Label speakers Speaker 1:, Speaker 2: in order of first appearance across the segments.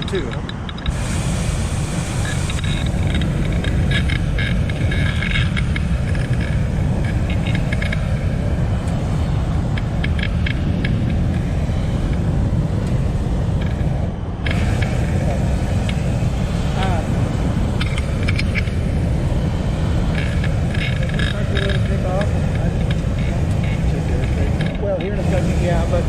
Speaker 1: too. Well, here in a second, yeah, but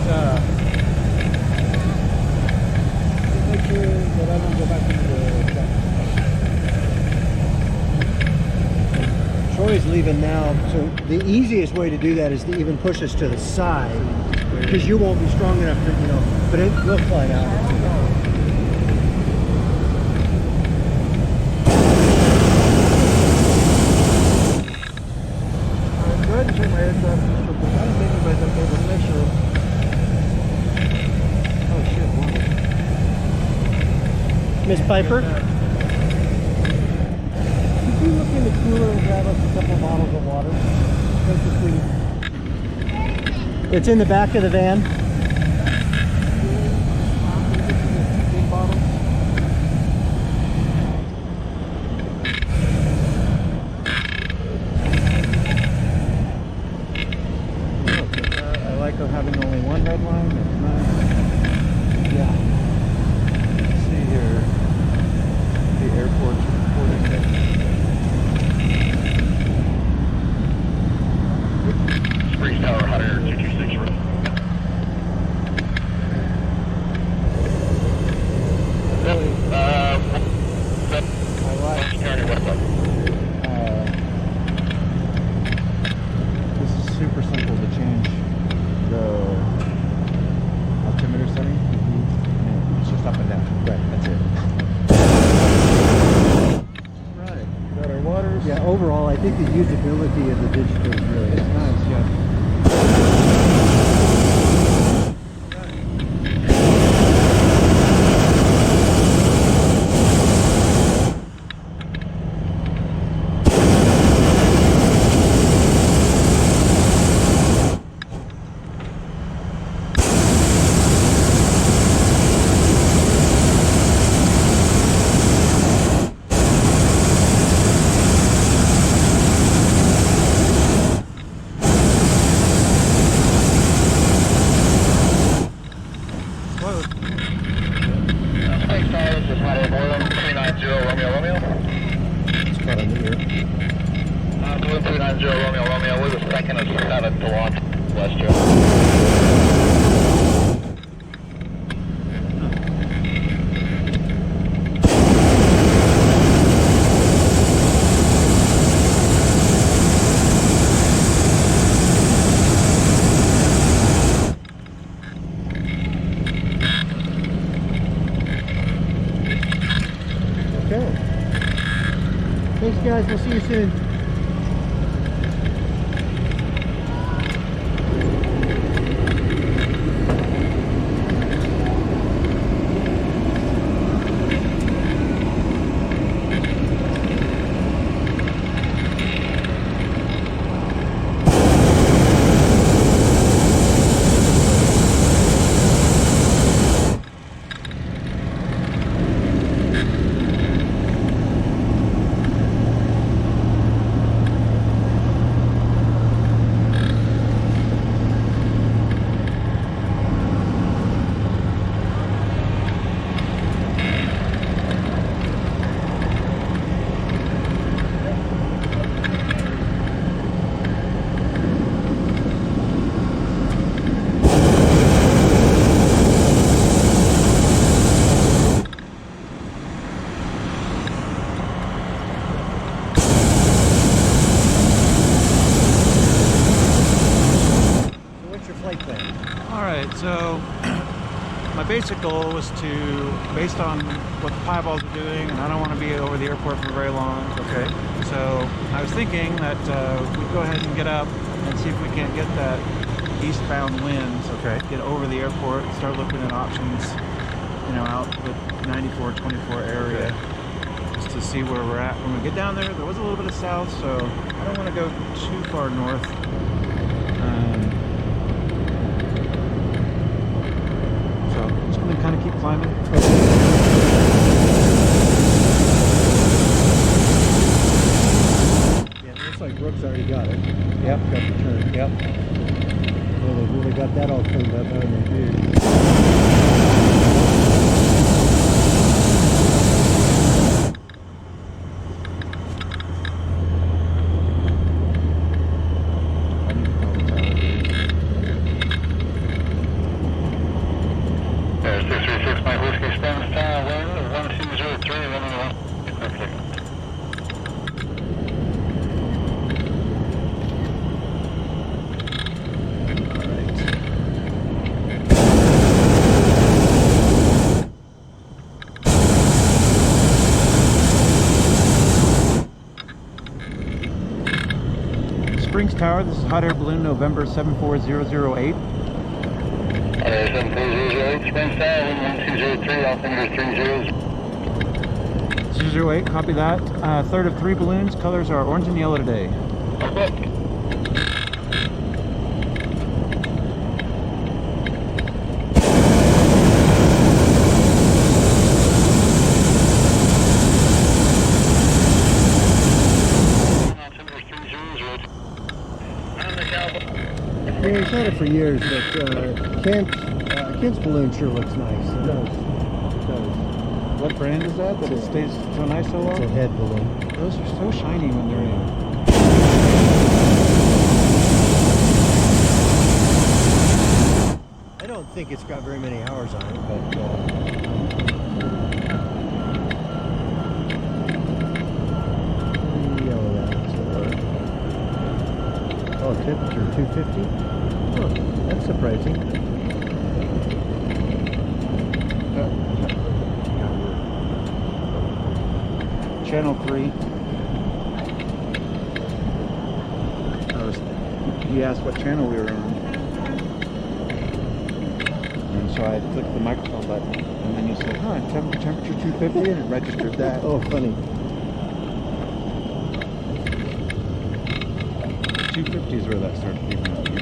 Speaker 1: make sure that I don't go back into the truck. Troy's leaving now, so the easiest way to do that is to even push us to the side, because you won't be strong enough to, you know, but it will fly out. Miss Piper? Could you look in the cooler and grab us a couple bottles of water? It's in the back of the van. Big bottles. I like having only one red line. That's nice. Yeah. Let's see here. The airport's reporting that.
Speaker 2: Breeze Tower, hot air 226 room.
Speaker 1: I like. This is super simple to change the altimeter setting. It's just up and down. Right, that's it. Right, got our waters. Yeah, overall, I think the usability of the digital is really nice. Yeah.
Speaker 2: Balloon 390 Romeo Romeo, we were second of 7 to launch West Joe.
Speaker 1: Thanks guys, we'll see you soon.
Speaker 3: Alright, so my basic goal was to, based on what the Pieballs are doing, and I don't want to be over the airport for very long.
Speaker 1: Okay.
Speaker 3: So I was thinking that we'd go ahead and get up and see if we can't get that eastbound wind.
Speaker 1: Okay.
Speaker 3: Get over the airport, start looking at options, you know, out the 94-24 area.
Speaker 1: Okay.
Speaker 3: Just to see where we're at. When we get down there, there was a little bit of south, so I don't want to go too far north. So I'm just going to kind of keep climbing.
Speaker 1: got it.
Speaker 3: Yep.
Speaker 1: Got the turn.
Speaker 3: Yep.
Speaker 1: Well, they've really got that all cleaned up, haven't they? I need to call the tower.
Speaker 2: 636 Mike Whiskey, Spanish Tower, wind 1203, running 1.
Speaker 3: Springs Tower, this is hot air balloon November 74008.
Speaker 2: 74008, Springs Tower, wind 1203, altimeter 30.
Speaker 3: 008, copy that. Third of 3 balloons, colors are orange and yellow today.
Speaker 2: Okay.
Speaker 1: Yeah, he's had it for years, but Kent's balloon sure looks nice. It does. It does.
Speaker 3: What brand is that? That it stays so nice so long?
Speaker 1: It's a head balloon.
Speaker 3: Those are so shiny when they're in.
Speaker 1: I don't think it's got very many hours on it, but oh, temperature 250? Huh, that's surprising.
Speaker 3: Channel 3. He asked what channel we were on. And so I clicked the microphone button, and then you said, huh, temperature 250, and it registered that.
Speaker 1: Oh, funny.
Speaker 3: 250 is where that started being out here.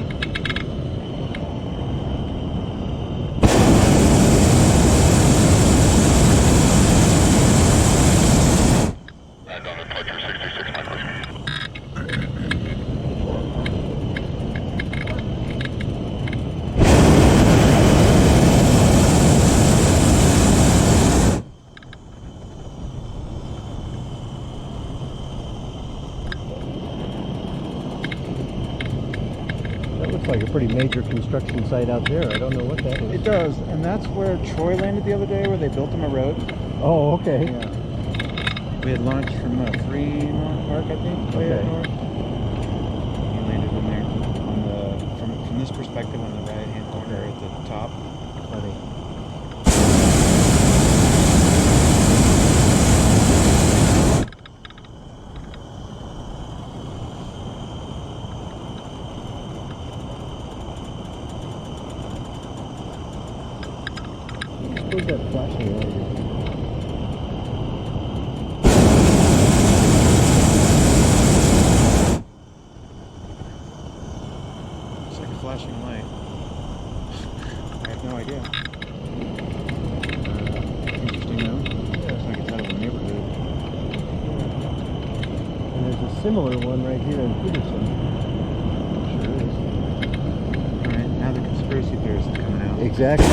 Speaker 1: Like a pretty major construction site out there. I don't know what that is.
Speaker 3: It does, and that's where Troy landed the other day, where they built him a road.
Speaker 1: Oh, okay.
Speaker 3: Yeah. We had launched from Fremont Park, I think, way up north. He landed in there on the from this perspective on the right-hand corner at the top.
Speaker 1: Funny. Where's that flashing light?
Speaker 3: It's like a flashing light. I have no idea. Interesting though. Yeah, it's like it's out of a neighborhood.
Speaker 1: And there's a similar one right here in Peterson. Sure is.
Speaker 3: Alright, now the conspiracy theorist is coming out.
Speaker 1: Exactly.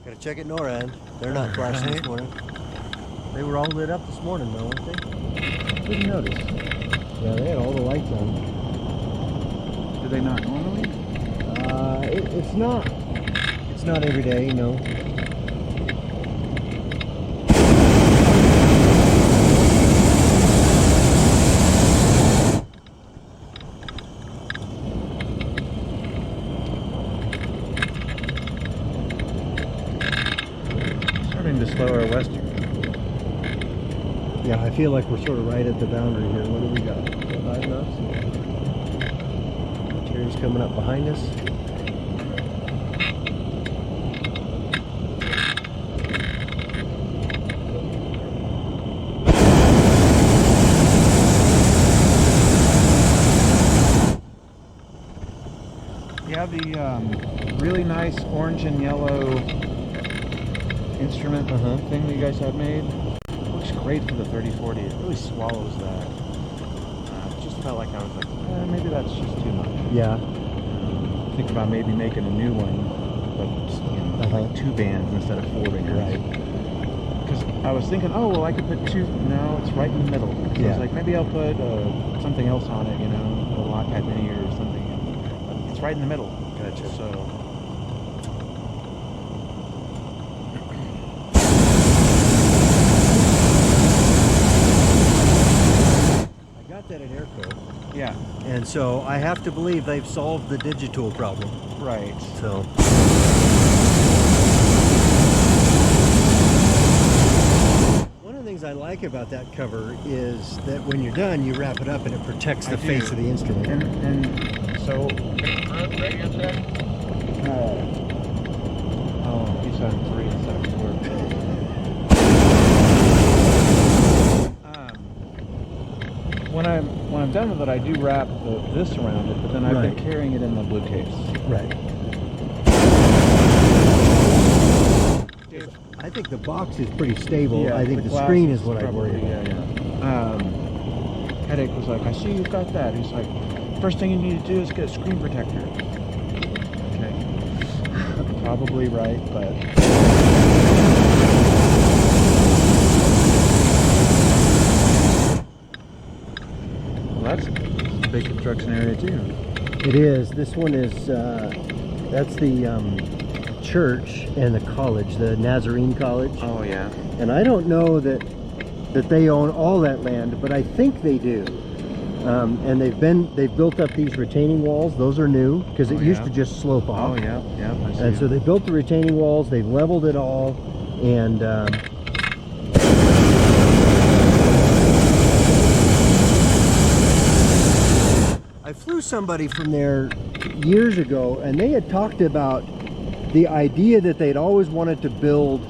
Speaker 1: Gotta check at NORAD. They're not flashing this morning. They were all lit up this morning though, weren't they?
Speaker 3: Didn't notice.
Speaker 1: Yeah, they had all the lights on.
Speaker 3: Do they not normally?
Speaker 1: It's not every day, you know.
Speaker 3: To slow our western.
Speaker 1: Yeah, I feel like we're sort of right at the boundary here. What do we got? 5 knots? Terry's coming up behind us.
Speaker 3: Yeah, the really nice orange and yellow instrument thing that you guys have made looks great for the 30-40. It really swallows that. It just felt like I was like, maybe that's just too much.
Speaker 4: Yeah.
Speaker 3: Think about maybe making a new one, but like 2 bands instead of 4 bands.
Speaker 4: Right.
Speaker 3: Because I was thinking, oh well, I could put 2. No, it's right in the middle. So I was like, maybe I'll put something else on it, a lock type mini or something. But it's right in the middle.
Speaker 4: Gotcha.
Speaker 3: So.
Speaker 4: That at Airco.
Speaker 3: Yeah.
Speaker 4: And so I have to believe they've solved the digital problem.
Speaker 3: Right.
Speaker 4: So. One of the things I like about that cover is that when you're done, you wrap it up and it protects the face of the instrument.
Speaker 3: And so.
Speaker 2: Radio check.
Speaker 3: Oh, he's on 3 instead of 4. When I'm done with it, I do wrap this around it, but then I've been carrying it in the blue case.
Speaker 4: Right. I think the box is pretty stable.
Speaker 3: Yeah,
Speaker 4: I think the screen is what I worry about.
Speaker 3: Yeah. Headache was like, I see you've got that. He's like, first thing you need to do is get a screen protector. Okay. Probably right, but. That's a big construction area too.
Speaker 4: It is. This one is, that's the church and the college, the Nazarene College.
Speaker 3: Oh yeah.
Speaker 4: And I don't know that they own all that land, but I think they do. And they've built up these retaining walls. Those are new because it used to just slope off.
Speaker 3: Oh yeah, yeah. I see.
Speaker 4: And so they built the retaining walls. They've leveled it all, and. I flew somebody from there years ago, and they had talked about the idea that they'd always wanted to build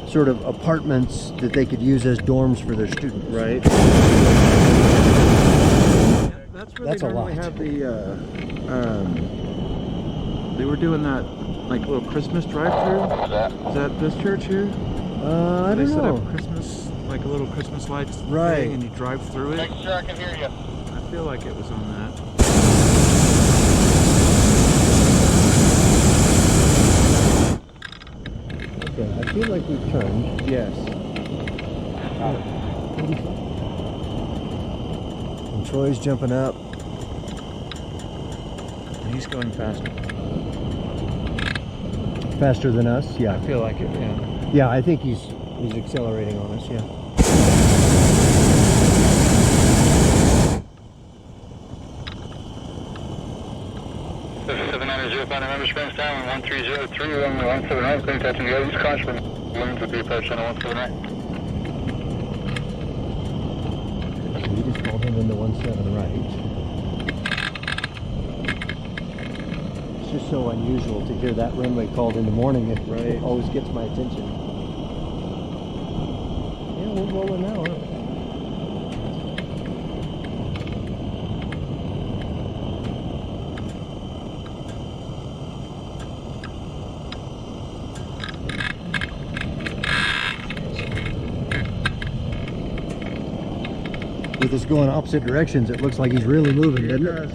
Speaker 4: sort of apartments that they could use as dorms for their students.
Speaker 3: Right. That's where
Speaker 4: That's
Speaker 3: they
Speaker 4: a
Speaker 3: normally
Speaker 4: lot.
Speaker 3: have the. They were doing that like little Christmas drive-through. Is that this church here?
Speaker 4: I
Speaker 3: They
Speaker 4: don't
Speaker 3: set
Speaker 4: know.
Speaker 3: up Christmas, like a little Christmas lights
Speaker 4: Right.
Speaker 3: thing, and you drive through it.
Speaker 2: Make sure I can hear you.
Speaker 3: I feel like it was on that.
Speaker 4: Okay, I feel like we've turned.
Speaker 3: Yes.
Speaker 4: And Troy's jumping up.
Speaker 3: And he's going faster.
Speaker 4: Faster than us,
Speaker 3: I
Speaker 4: yeah.
Speaker 3: feel like it. Yeah.
Speaker 4: Yeah, I think he's accelerating on us, yeah.
Speaker 2: This is 7905 November Springs Town, 1303, runway 179, clear touching the East Caution. Winds would be approach channel 179.
Speaker 4: So we just called him into 17 right. It's just so unusual to hear that runway called in the morning. It always gets my attention. Yeah, we're rolling now, aren't we? With us going opposite directions, it looks like he's really moving, doesn't it?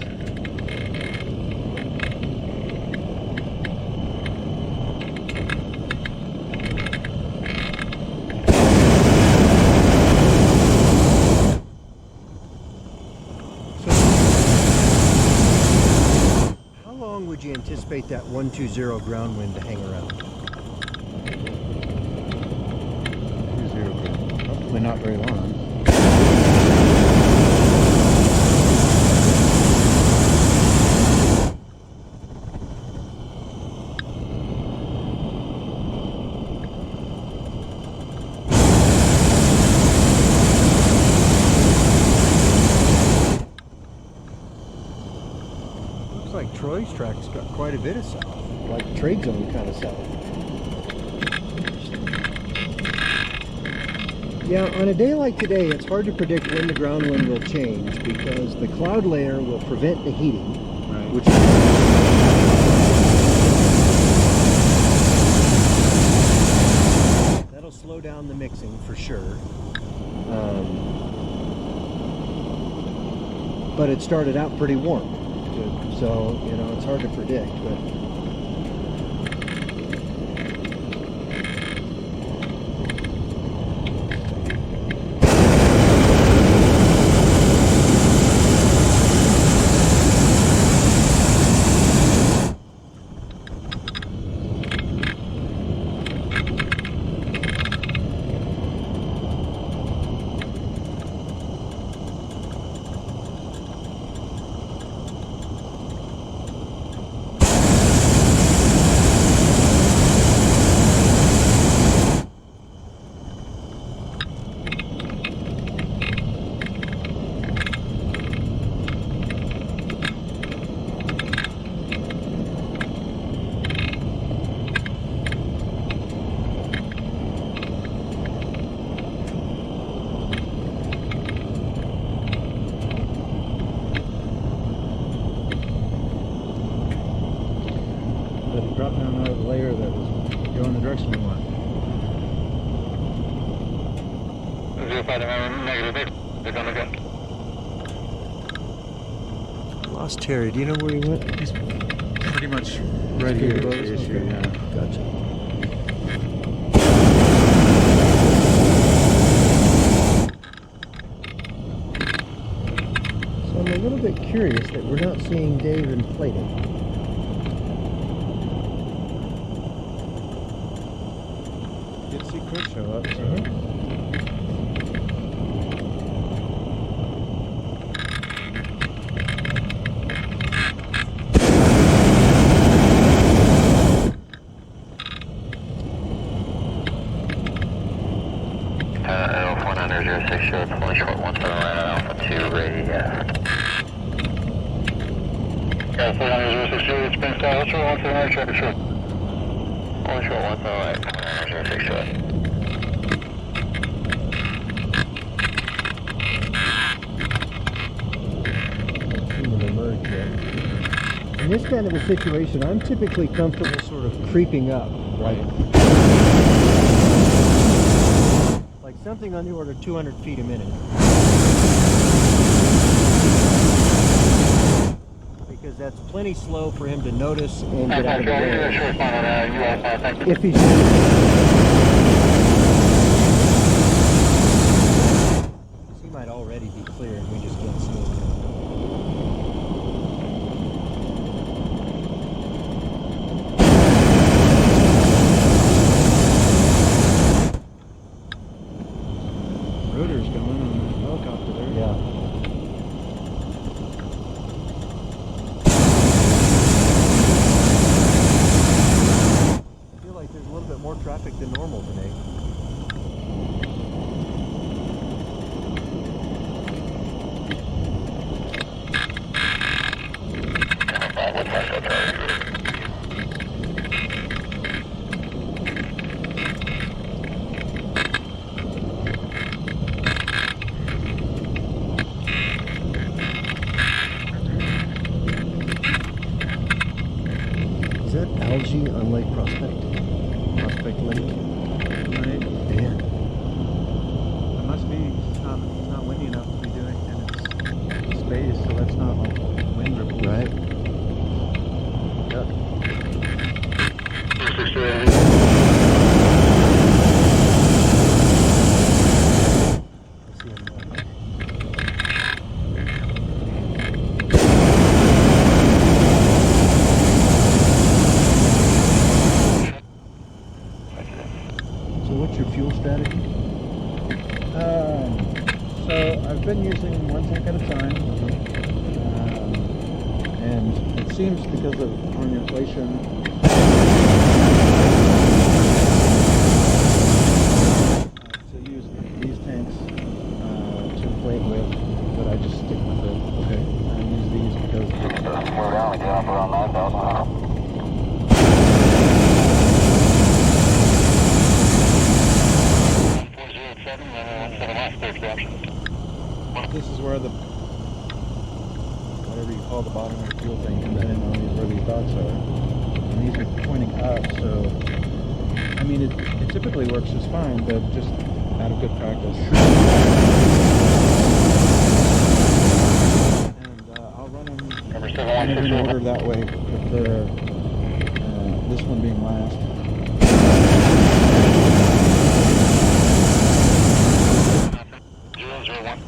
Speaker 4: How long would you anticipate that 120 ground wind to hang around?
Speaker 3: 20. Hopefully not very long.
Speaker 4: Looks like Troy's track's got quite a bit of south, like trade zone kind of south. Yeah, on a day like today, it's hard to predict when the ground wind will change because the cloud layer will prevent the heating, which that'll slow down on the mixing for sure. But it started out pretty warm. So, you know, it's hard to predict, but
Speaker 3: Drop down another layer that was going the direction we want.
Speaker 2: 05 negative, they're gonna go.
Speaker 4: lost Terry. Do you know where he went?
Speaker 3: He's pretty much right here. The issue,
Speaker 4: Okay.
Speaker 3: yeah.
Speaker 4: Gotcha. So I'm a little bit curious that we're not seeing Dave inflating.
Speaker 3: Did see Chris show up, so.
Speaker 2: L49006 short, fully short 17 line on Alpha 2, ready, L49006 it's been style, short 17 traffic short. Fully short 17 line, 49006 short.
Speaker 4: In this kind of a situation, I'm typically comfortable sort of creeping up, right? Like something on the order of 200 feet a minute. Because that's plenty slow for him to notice and get out of the way. If he's... He might already be clear and we just can't see him.
Speaker 3: Rotor's going on the helicopter there.
Speaker 4: Yeah. I feel like there's a little bit more traffic than normal today. Is that algae on Lake Prospect? Prospect Lake?
Speaker 3: Right.
Speaker 4: Yeah.
Speaker 3: It must be, it's not windy enough to be doing, and it's space, so that's not like wind ripples.
Speaker 4: Right. Yep. So what's your fuel strategy?
Speaker 3: So I've been using one tank at a time, and it seems because of on inflation, to use these tanks to inflate with, but I just stick with it.
Speaker 4: Okay.
Speaker 3: I use these because
Speaker 2: Slow down, get up around 9,000.
Speaker 3: this is where the whatever you call the bottom of the fuel tank comes in on these where these dots are. And these are pointing up, so I mean, it typically works just fine, but just out of good practice. And I'll run them
Speaker 2: Number
Speaker 3: kind of in
Speaker 2: 716.
Speaker 3: order that way, with the this one being last.
Speaker 2: 001.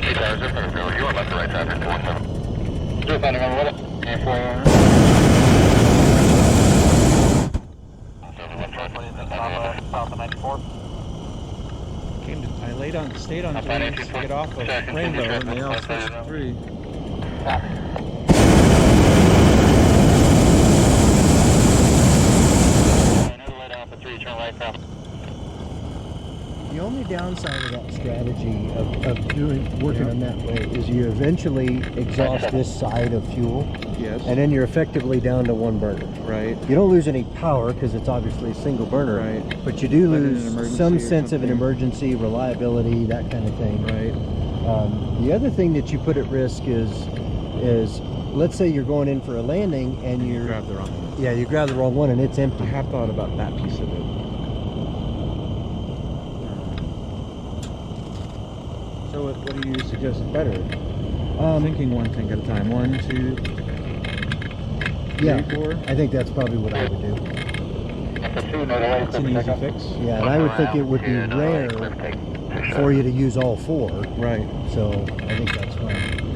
Speaker 2: Hey, tires, just going to go. You are left to right side, 4-7. 05, number 11. And 4 South of 94.
Speaker 3: Stayed on 3 to get off of Rainbow, and they all switched to 3.
Speaker 2: Another light off at 3, turn right south.
Speaker 4: The only downside of that strategy of working on that way is you eventually exhaust this side of fuel,
Speaker 3: Yes.
Speaker 4: and then you're effectively down to one burner.
Speaker 3: Right.
Speaker 4: You don't lose any power because it's obviously a single burner,
Speaker 3: Right.
Speaker 4: but you do
Speaker 3: But in an
Speaker 4: lose
Speaker 3: emergency
Speaker 4: some
Speaker 3: or
Speaker 4: sense of an
Speaker 3: something.
Speaker 4: emergency, reliability, that kind of thing.
Speaker 3: Right.
Speaker 4: The other thing that you put at risk is let's say you're going in for a landing and
Speaker 3: You
Speaker 4: you're
Speaker 3: grabbed the wrong one.
Speaker 4: yeah, you grab the wrong one and it's
Speaker 3: I
Speaker 4: empty.
Speaker 3: have thought about that piece of it. So what do you suggest is better? Thinking one thing at a time. 1, 2, 3,
Speaker 4: Yeah,
Speaker 3: 4.
Speaker 4: I think that's probably what I would do.
Speaker 2: Number 2, another light.
Speaker 3: It's an easy fix.
Speaker 4: Yeah, and I would think it would be rare for you to use all 4,
Speaker 3: Right.
Speaker 4: so I think that's fine.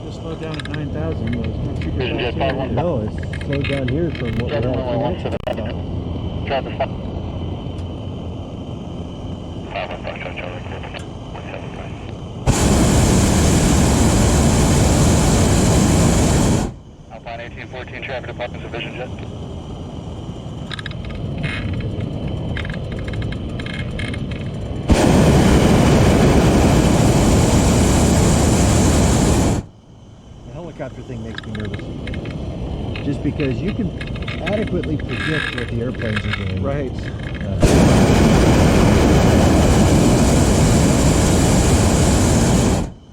Speaker 3: Just slowed down at 9,000, but it's not super
Speaker 2: Vision jet
Speaker 3: fast.
Speaker 2: 5-1.
Speaker 4: No, it's slowed down here from what we had a few minutes ago.
Speaker 2: Traffic 5. 5-1, Foxtrot, Charlie, 175. Alpine 1814, traffic department's a Vision jet.
Speaker 4: The helicopter thing makes me nervous. Just because you can adequately predict what the airplanes are doing.
Speaker 3: Right.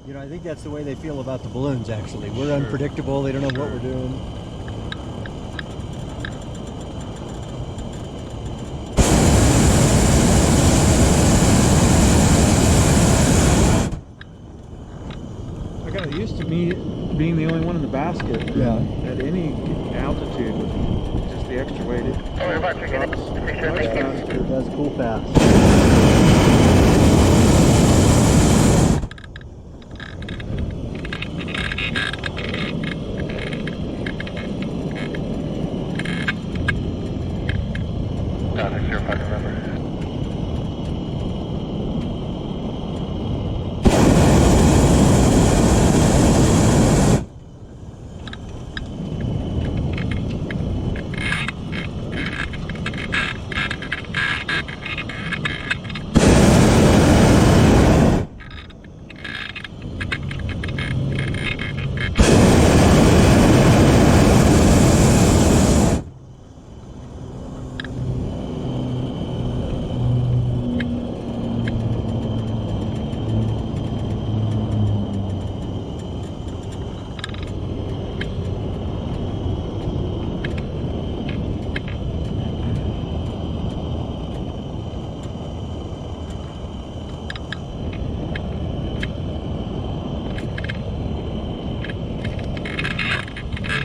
Speaker 4: You know, I think that's the way they feel about the balloons, actually. We're unpredictable, they don't know what we're doing.
Speaker 3: I got used to me being the only one in the basket.
Speaker 4: Yeah.
Speaker 3: At any altitude, with just the extra weight. It
Speaker 2: Oh, you're about to get it.
Speaker 3: drops
Speaker 2: Make sure
Speaker 3: much
Speaker 2: they keep-
Speaker 3: faster.
Speaker 4: It does cool fast.
Speaker 2: No, 605, November.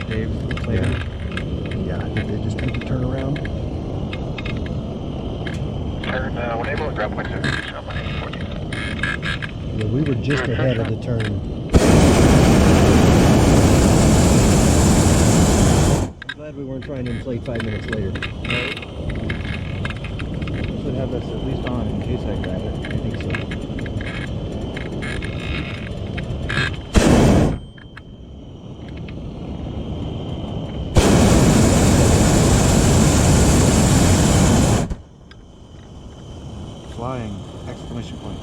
Speaker 3: Dave, later.
Speaker 4: Yeah, did they just make the turnaround?
Speaker 2: Turn, when able, grab point 6, Alpine 1814.
Speaker 4: Yeah, we were just ahead of the turn. I'm glad we weren't trying to inflate 5 minutes later.
Speaker 3: Should have this at least on in case I grab it.
Speaker 4: I think so.
Speaker 3: Flying! Exclamation point.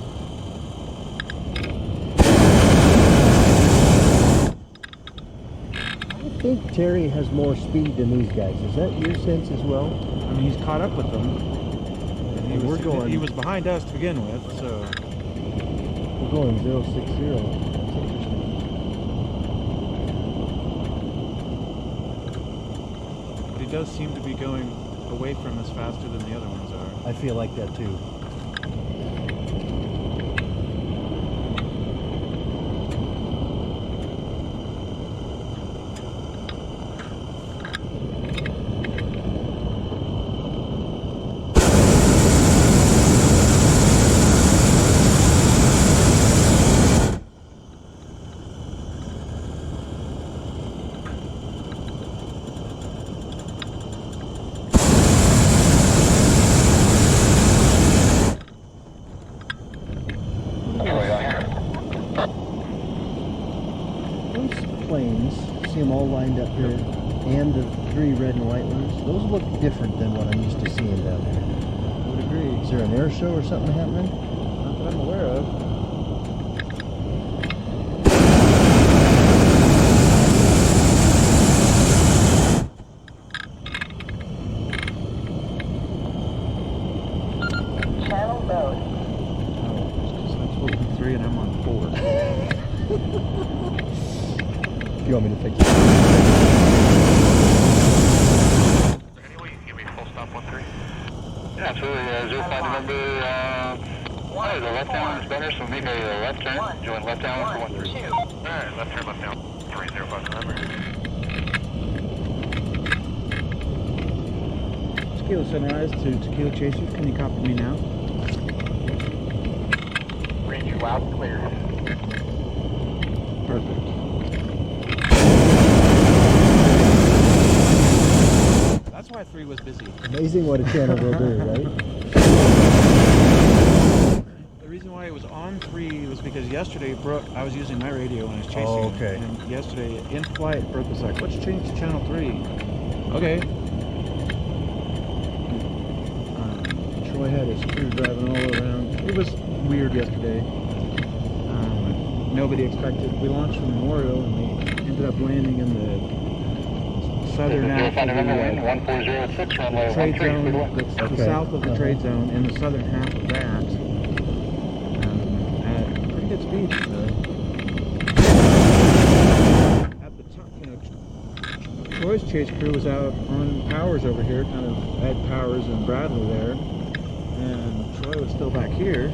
Speaker 4: I think Terry has more speed than these guys. Is that your sense as well?
Speaker 3: I mean, he's caught up with them. And
Speaker 4: And we're going-
Speaker 3: he was behind us to begin with, so.
Speaker 4: We're going 060. I'll
Speaker 3: But he does seem to be going away from us faster than the other ones are.
Speaker 4: I feel like that too. Planes, see them all lined up here, and the 3 red and white ones. Those look different than what I'm used to seeing down there.
Speaker 3: I would agree.
Speaker 4: Is there an air show or something happening?
Speaker 3: Not that I'm aware of.
Speaker 5: Channel mode.
Speaker 3: Oh, because I'm supposed to be 3 and I'm on 4.
Speaker 4: You want me to fix it?
Speaker 2: Any way you can give me full stop 1-3? Yeah, absolutely. 05 November, the left down is better, so make a left turn. Join left down for 1-3. Alright, left turn, left down. 305 November.
Speaker 3: Tequila Sunrise to Tequila Chasers. Can you copy me now?
Speaker 2: Read you loud and clear.
Speaker 3: Perfect. That's why 3 was busy.
Speaker 4: Amazing what a channel will do, right?
Speaker 3: The reason why it was on 3 was because yesterday I was using my radio when I was chasing
Speaker 4: Oh, okay.
Speaker 3: him, and yesterday in flight Brooke was like, let's change to channel 3. Okay. Troy had his crew driving all around. It was weird yesterday. Nobody expected. We launched from Memorial and we ended up landing in the southern half of the trade zone, the south of the trade zone, in the southern half of that, at pretty good speed. At the time, Troy's chase crew was out on Powers over here, kind of Ed Powers and Bradley there, and Troy was still back here.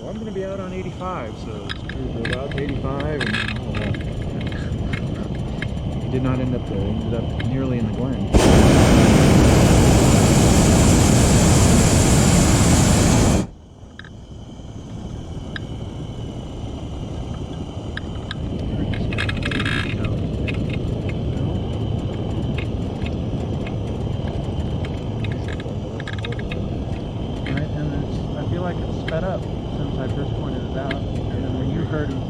Speaker 3: I'm going to be out on 85, so his crew drove out to 85, and he did not end up there. He ended up nearly in the Glen. Right, and I feel like it's sped up since I first pointed it out, and then when you heard him,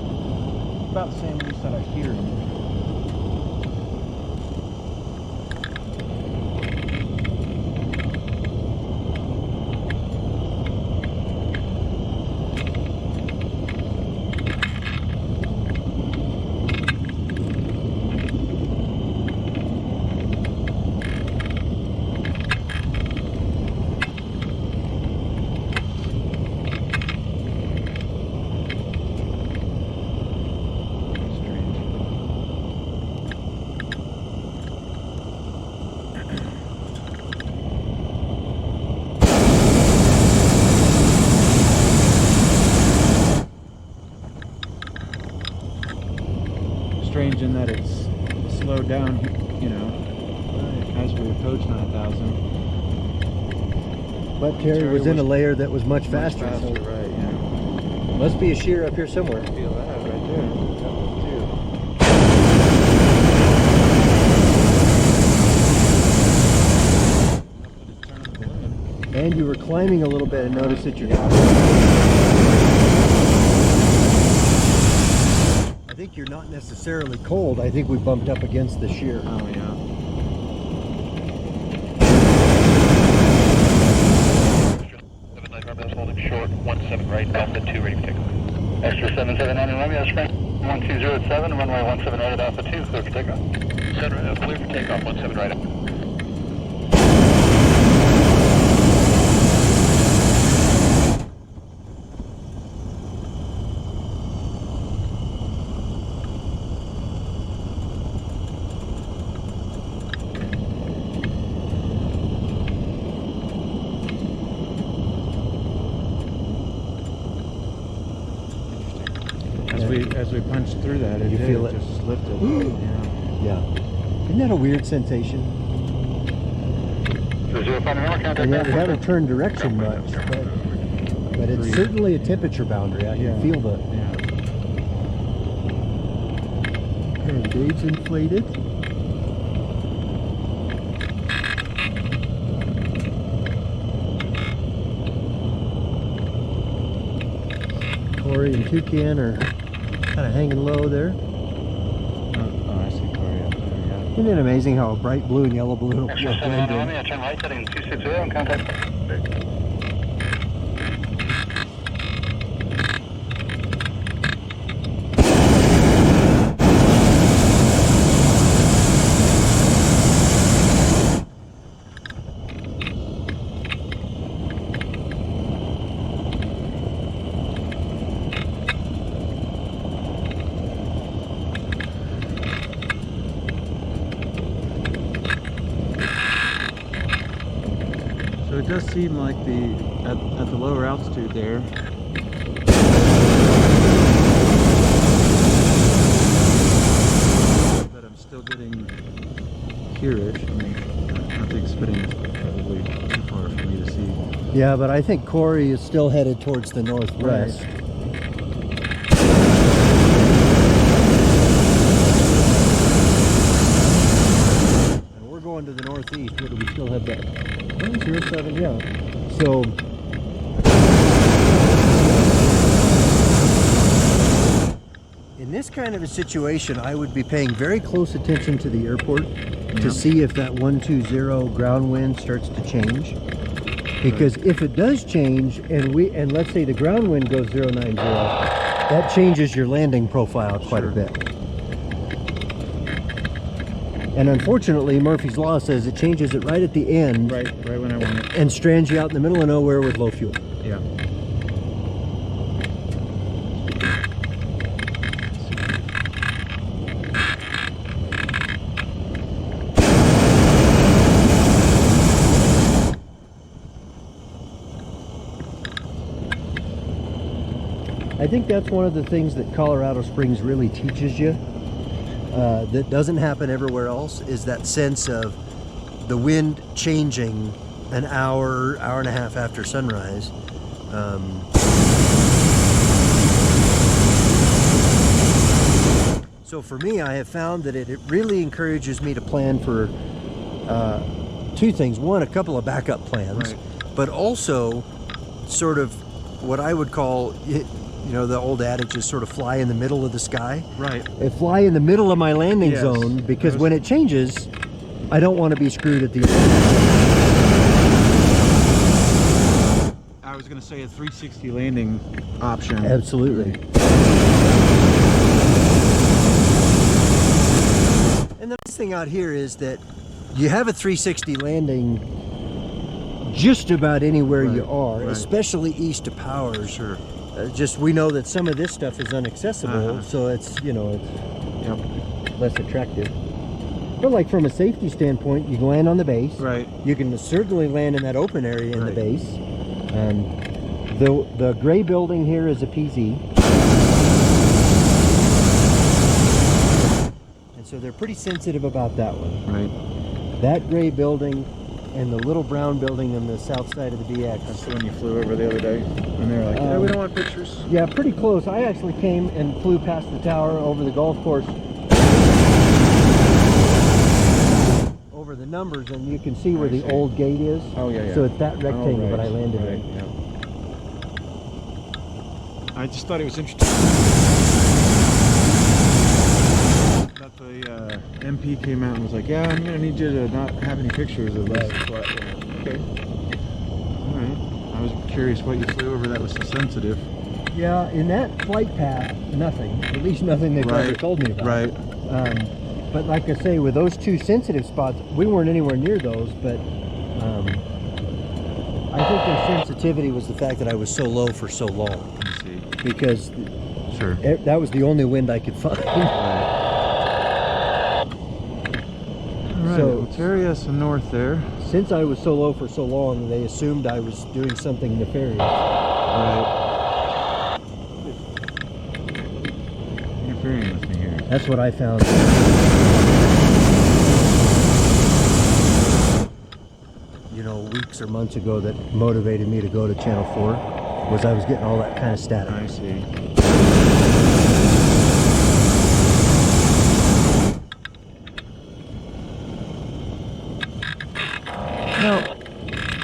Speaker 3: about the same when you said I hear him. Strange in that it's slowed down, as we approach 9,000.
Speaker 4: But Terry was in a layer that was much
Speaker 3: Much
Speaker 4: faster.
Speaker 3: faster,
Speaker 4: So
Speaker 3: right? Yeah.
Speaker 4: must be a shear up here somewhere.
Speaker 3: Feel that right there. That too.
Speaker 4: And you were climbing a little bit and noticed that you're not. I think you're not necessarily cold. I think we bumped up against the shear.
Speaker 3: Oh yeah.
Speaker 2: Holding short, 17 right, Alpha 2, ready for takeoff. Extra 779 in Romeo, spring 1207, runway 17 right at Alpha 2, clear for takeoff. Clear for takeoff, 17 right.
Speaker 3: we punched through that,
Speaker 4: You feel it?
Speaker 3: just lifted. Yeah.
Speaker 4: Yeah. Isn't that a weird sensation?
Speaker 2: So 05 November, contact
Speaker 4: And yet we
Speaker 2: airport.
Speaker 4: haven't turned direction much, but it's certainly a temperature boundary. I can feel the.
Speaker 3: Yeah.
Speaker 4: Okay, Dave's inflated. Corey and Toucan are kind of hanging low there.
Speaker 3: Oh, I see Corey up there, yeah.
Speaker 4: Isn't it amazing how a bright blue and yellow balloon will
Speaker 2: Extra
Speaker 4: blend
Speaker 2: 7 on
Speaker 4: in?
Speaker 2: me, I turn right heading 260 and contact.
Speaker 3: So it does seem like at the lower altitude there, that I'm still getting here-ish. I mean, I think spinning is probably too far for me to see.
Speaker 4: Yeah, but I think Corey is still headed towards the northwest. And we're going to the northeast. What do we still have that? 07, yeah. So in this kind of a situation, I would be paying very close attention to the airport to see if that 120 ground wind starts to change. Because if it does change, and let's say the ground wind goes 090, that changes your landing profile quite a bit. And unfortunately, Murphy's Law says it changes it right at the end.
Speaker 3: Right when I want it.
Speaker 4: And strands you out in the middle of nowhere with low fuel.
Speaker 3: Yeah.
Speaker 4: I think that's one of the things that Colorado Springs really teaches you that doesn't happen everywhere else, is that sense of the wind changing an hour and a half after sunrise. So for me, I have found that it really encourages me to plan for two things. One, a couple of backup plans, but also sort of what I would call, you know, the old adage is sort of fly in the middle of the sky.
Speaker 3: Right.
Speaker 4: I fly in the middle of my landing zone, because when it changes, I don't want to be screwed at the end.
Speaker 3: I was going to say a 360 landing option.
Speaker 4: Absolutely. And the nice thing out here is that you have a 360 landing just about anywhere you are, especially east of Powers.
Speaker 3: Sure.
Speaker 4: Just we know that some of this stuff is inaccessible, so it's, you know, it's less attractive. But like from a safety standpoint, you can land on the base.
Speaker 3: Right.
Speaker 4: You can certainly land in that open area in the base. The gray building here is a PZ. And so they're pretty sensitive about that one.
Speaker 3: Right.
Speaker 4: That gray building and the little brown building on the south side of the DX.
Speaker 3: That's the one you flew over the other day, and they were like, "Yeah, we don't want pictures."
Speaker 4: Yeah, pretty close. I actually came and flew past the tower over the golf course, over the numbers, and you can see where the old gate is.
Speaker 3: Oh yeah, yeah.
Speaker 4: So it's that rectangle that I landed in.
Speaker 3: Yeah. I just thought it was interesting that the MP came out and was like, "Yeah, I'm gonna need you to not have any pictures of this." Okay. All right. I was curious what you flew over that was so sensitive.
Speaker 4: Yeah, in that flight path, nothing. At least nothing they've ever told me about.
Speaker 3: Right.
Speaker 4: But like I say, with those two sensitive spots, we weren't anywhere near those, but I think their sensitivity was the fact that I was so low for so long.
Speaker 3: I see.
Speaker 4: Because
Speaker 3: Sure.
Speaker 4: that was the only wind I could find.
Speaker 3: Alright,
Speaker 4: So-
Speaker 3: so carry us north there.
Speaker 4: Since I was so low for so long, they assumed I was doing something nefarious.
Speaker 3: Right. interfering with me here.
Speaker 4: That's what I found. You know, weeks or months ago that motivated me to go to Channel 4 was I was getting all that kind of static.
Speaker 3: I see.
Speaker 4: Now,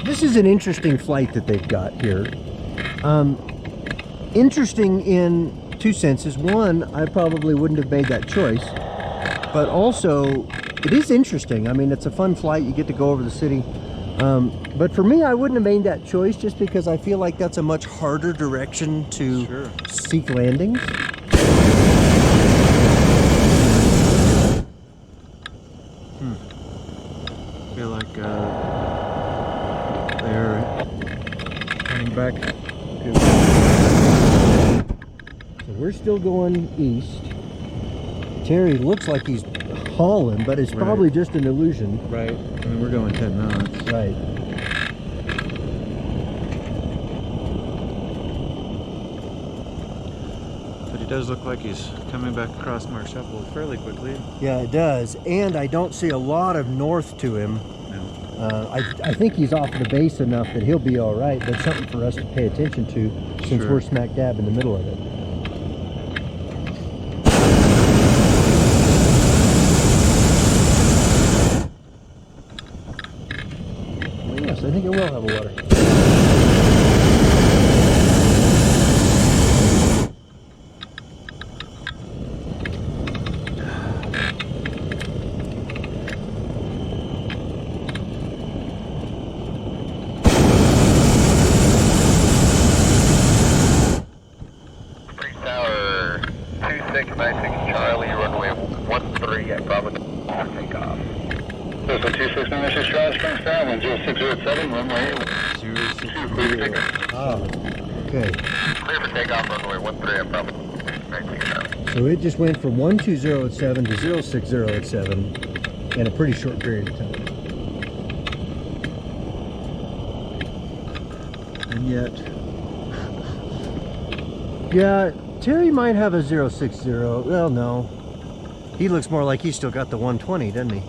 Speaker 4: this is an interesting flight that they've got here. Interesting in two senses. One, I probably wouldn't have made that choice, but also it is interesting. I mean, it's a fun flight. You get to go over the city. But for me, I wouldn't have made that choice just because I feel like that's a much harder direction to seek landings.
Speaker 3: I feel like they're heading back.
Speaker 4: So we're still going east. Terry looks like he's hauling, but it's probably just an illusion.
Speaker 3: Right. I mean, we're going 10 knots.
Speaker 4: Right.
Speaker 3: But he does look like he's coming back across Marshapple fairly quickly.
Speaker 4: Yeah, it does. And I don't see a lot of north to him.
Speaker 3: No.
Speaker 4: I think he's off the base enough that he'll be all right, but something for us to pay attention to since we're smack dab in the middle of it. Oh, yes, I think it will have a water.
Speaker 2: Charlie, runway 13 at Bravo takeoff. So 2696 Charlie, Springs Tower, 10607, runway 02, clear for takeoff.
Speaker 4: Oh, okay.
Speaker 2: Clear for takeoff, runway 13 at Bravo 19.
Speaker 4: So it just went from 120 to 060 in a pretty short period of time.
Speaker 3: And yet,
Speaker 4: yeah, Terry might have a 060. Well, no. He looks more like he's still got the 120, doesn't he?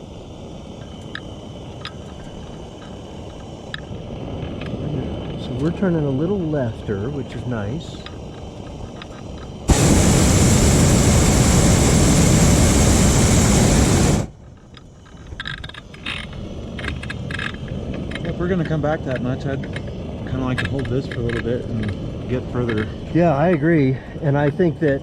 Speaker 4: So we're turning a little lefter, which is nice.
Speaker 3: if we're going to come back that much, I'd kind of like to hold this for a little bit and get further.
Speaker 4: Yeah, I agree. And I think that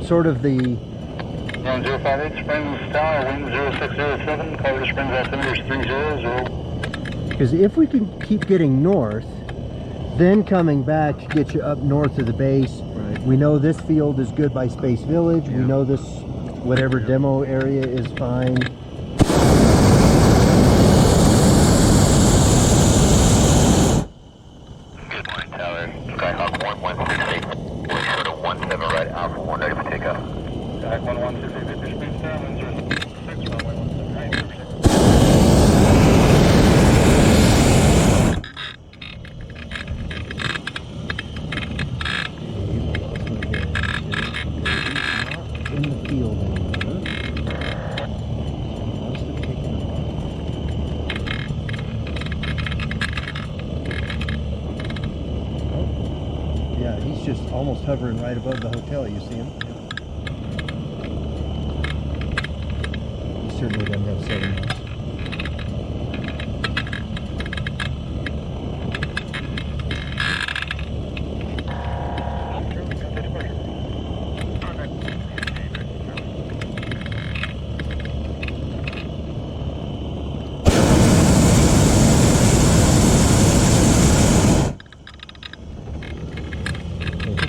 Speaker 4: sort of the
Speaker 2: 1058 Springs Tower, wind 0607, cover Springs altimeter 300.
Speaker 4: because if we can keep getting north, then coming back to get you up north of the base.
Speaker 3: Right.
Speaker 4: We know this field is good by Space Village. We know this whatever demo area is fine.
Speaker 2: Good morning, Tower. Skyhawk 1168. We're short of 17 right, Alpha 1 ready for takeoff. Skyhawk 1168, Victor Springs Tower, 106, runway 17 right.
Speaker 4: In the field anymore. Oh, yeah, he's just almost hovering right above the hotel. You see him? He certainly doesn't have 7 knots.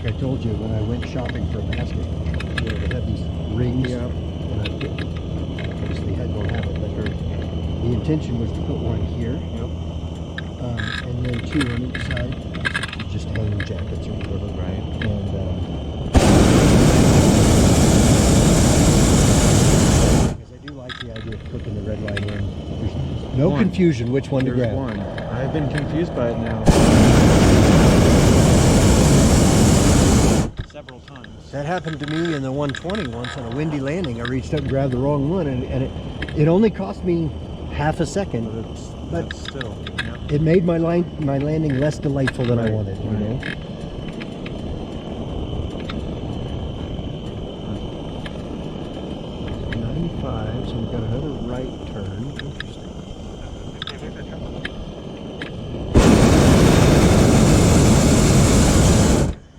Speaker 4: I told you when I went shopping for a basket, you know, they had these rings, and I obviously had don't have it, but the intention was to put one here, and then 2 on each side, just hanging jackets or whatever.
Speaker 3: Right.
Speaker 4: And because I do like the idea of clipping the red line in. There's no confusion which one to
Speaker 3: There's
Speaker 4: grab.
Speaker 3: one. I've been confused by it now. Several times.
Speaker 4: That happened to me in the 120 once on a windy landing. I reached up and grabbed the wrong one, and it only cost me half a second. But
Speaker 3: still, yeah.
Speaker 4: it made my landing less delightful than I wanted, you know? 95, so we've got another right turn. Interesting.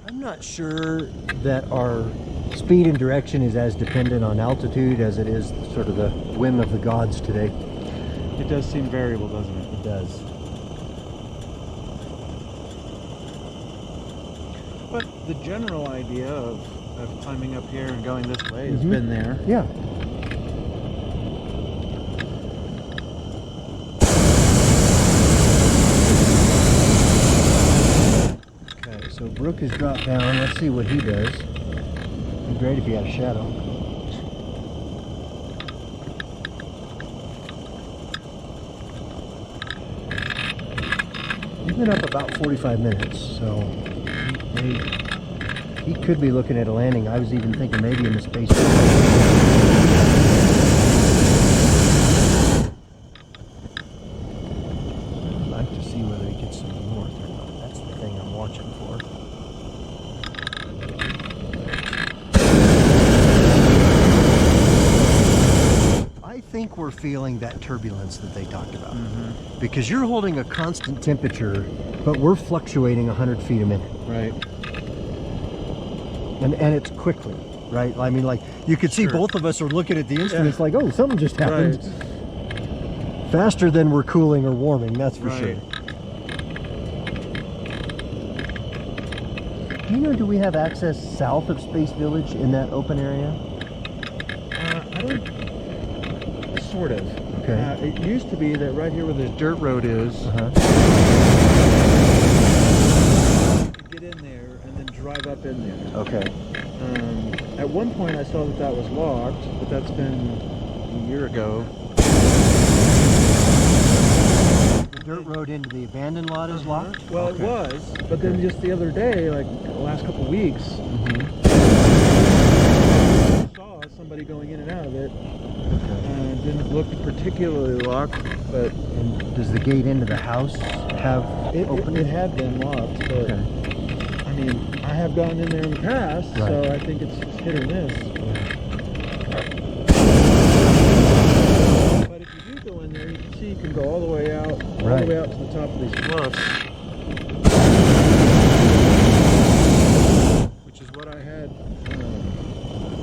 Speaker 4: I'm not sure that our speed and direction is as dependent on altitude as it is sort of the whim of the gods today.
Speaker 3: It does seem variable, doesn't it?
Speaker 4: It does.
Speaker 3: But the general idea of climbing up here and going this way has been there.
Speaker 4: Yeah. Okay, so Brooke has dropped down. Let's see what he does. It'd be great if he had a shadow. He's been up about 45 minutes, so he could be looking at a landing. I was even thinking maybe in the space. I'd like to see whether he gets some north or not. That's the thing I'm watching for. I think we're feeling that turbulence that they talked about. Because you're holding a constant temperature, but we're fluctuating 100 feet a minute.
Speaker 3: Right.
Speaker 4: And it's quickly, right? I mean, like, you could see both of us are looking at the instruments like, oh, something just happened.
Speaker 3: Right.
Speaker 4: Faster than we're cooling or warming, that's for sure. Do you know, do we have access south of Space Village in that open area?
Speaker 3: I don't... Sort of.
Speaker 4: Okay.
Speaker 3: It used to be that right here where this dirt road is, you could get in there and then drive up in there.
Speaker 4: Okay.
Speaker 3: At one point I saw that was locked, but that's been a year ago.
Speaker 4: The dirt road into the abandoned lot is locked?
Speaker 3: Well, it was, but then just the other day, like the last couple of weeks, I saw somebody going in and out of it. Didn't look particularly locked, but...
Speaker 4: And does the gate into the house have open?
Speaker 3: It had been locked, but I mean, I have gone in there in the past, so I think it's just hit or miss. But if you do go in there, you can see you can go all the way out, all the way out to the top of these bluffs, which is what I had.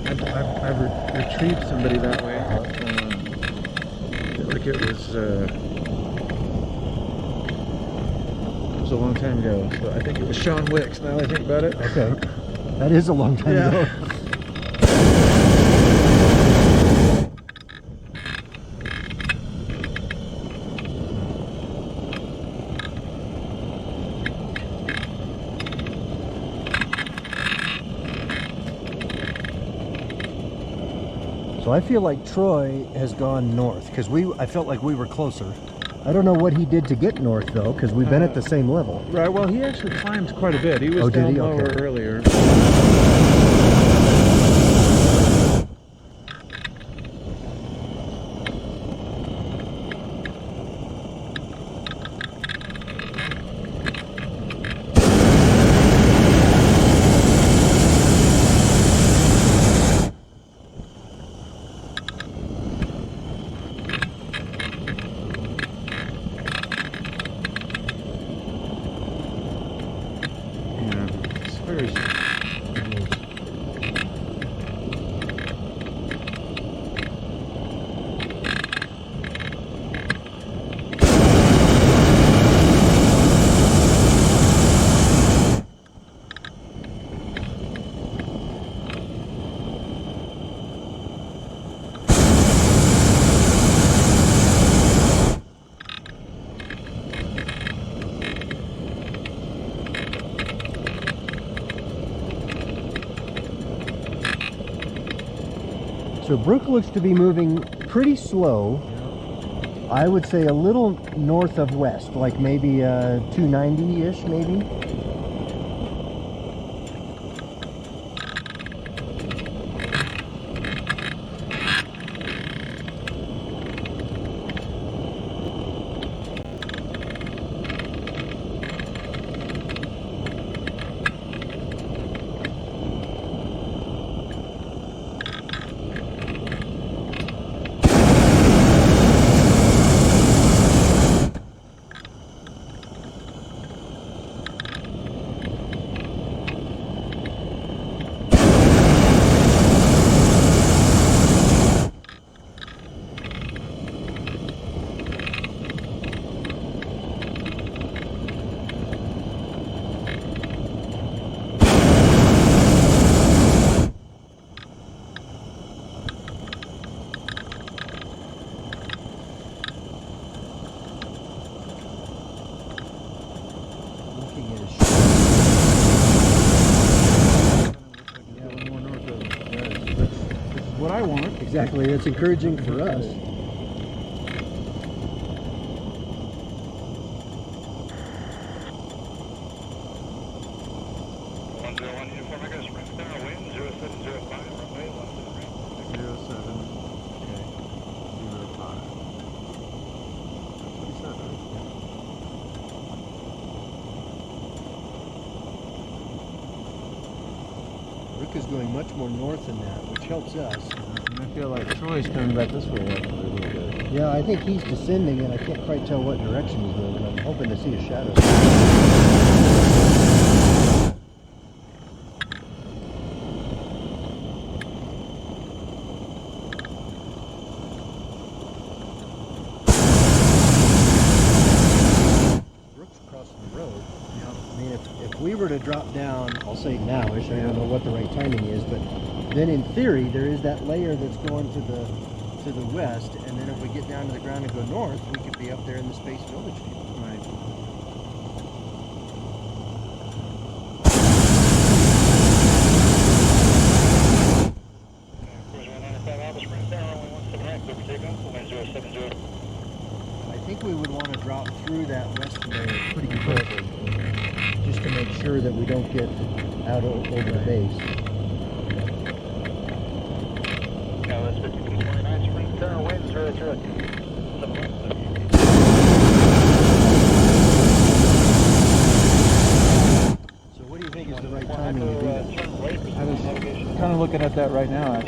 Speaker 3: I've retrieved somebody that way. Like it was a long time ago, so I think it was Sean Wicks, now that I think about it.
Speaker 4: Okay. That is a long time ago. So I feel like Troy has gone north, because I felt like we were closer. I don't know what he did to get north, though, because we've been at the same level.
Speaker 3: Right, well, he actually climbed quite a bit. He was down lower earlier.
Speaker 4: So Brooke looks to be moving pretty slow. I would say a little north of west, like maybe 290-ish, maybe.
Speaker 3: I want.
Speaker 4: Exactly, it's encouraging for us.
Speaker 2: 101 uniform, I got a sprint star, wind 0705, runway 17 right.
Speaker 1: 07. Okay. 05. That's what he said, right?
Speaker 4: Rick is going much more north than that, which helps us.
Speaker 3: And I feel like Troy's coming back this way actually a little bit.
Speaker 4: Yeah, I think he's descending, and I can't quite tell what direction he's moving. I'm hoping to see a shadow. Brooks crossing the road.
Speaker 3: Yeah.
Speaker 4: I mean, if we were to drop down, I'll say nowish, I don't know what the right timing is, but then in theory, there is that layer that's going to the west, and then if we get down to the ground and go north, we could be up there in the Space Village field.
Speaker 3: Right.
Speaker 2: Cruise 195 Alpha, sprint star, runway 17 right, clear for takeoff, wind 070.
Speaker 4: I think we would want to drop through that west layer pretty quickly, just to make sure that we don't get out over the base.
Speaker 2: Yeah, that's 5229, sprint star, wind 002.
Speaker 4: So what do you think is the right timing to do that?
Speaker 3: I was kind of looking at that right now,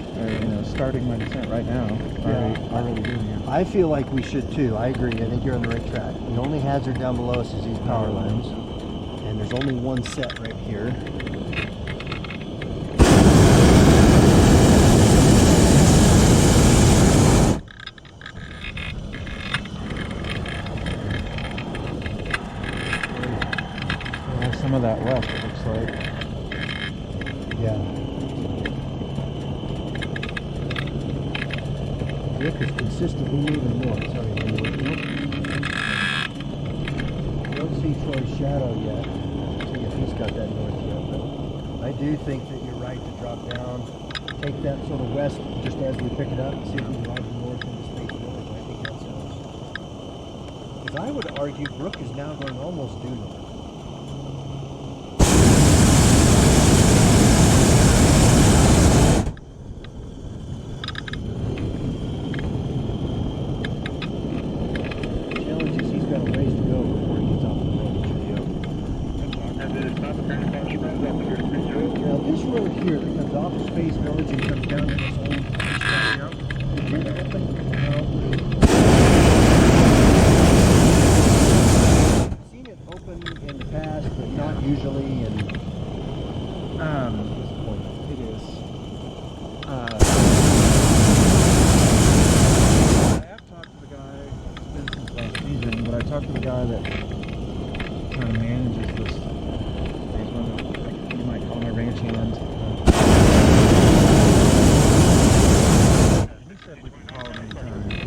Speaker 3: starting my descent right now. Already doing it.
Speaker 4: I feel like we should too. I agree. I think you're on the right track. The only hazard down below us is these power lines, and there's only one set right here.
Speaker 3: Some of that west, it looks like.
Speaker 4: Yeah. Rick is consistently moving north. Sorry, don't see Troy's shadow yet. See if he's got that north yet. But I do think that you're right to drop down, take that sort of west just as we pick it up, see if we can ride north into Space Village. I think that sounds. Because I would argue Brooke is now going almost due north. Here that comes off of Space Village and comes down to this old spot. Did you open? No. I've seen it open in the past, but not usually. And
Speaker 3: It is. I have talked to the guy. It's been since last season, but I talked to the guy that kind of manages this. He's one of you might call him a ranch hand.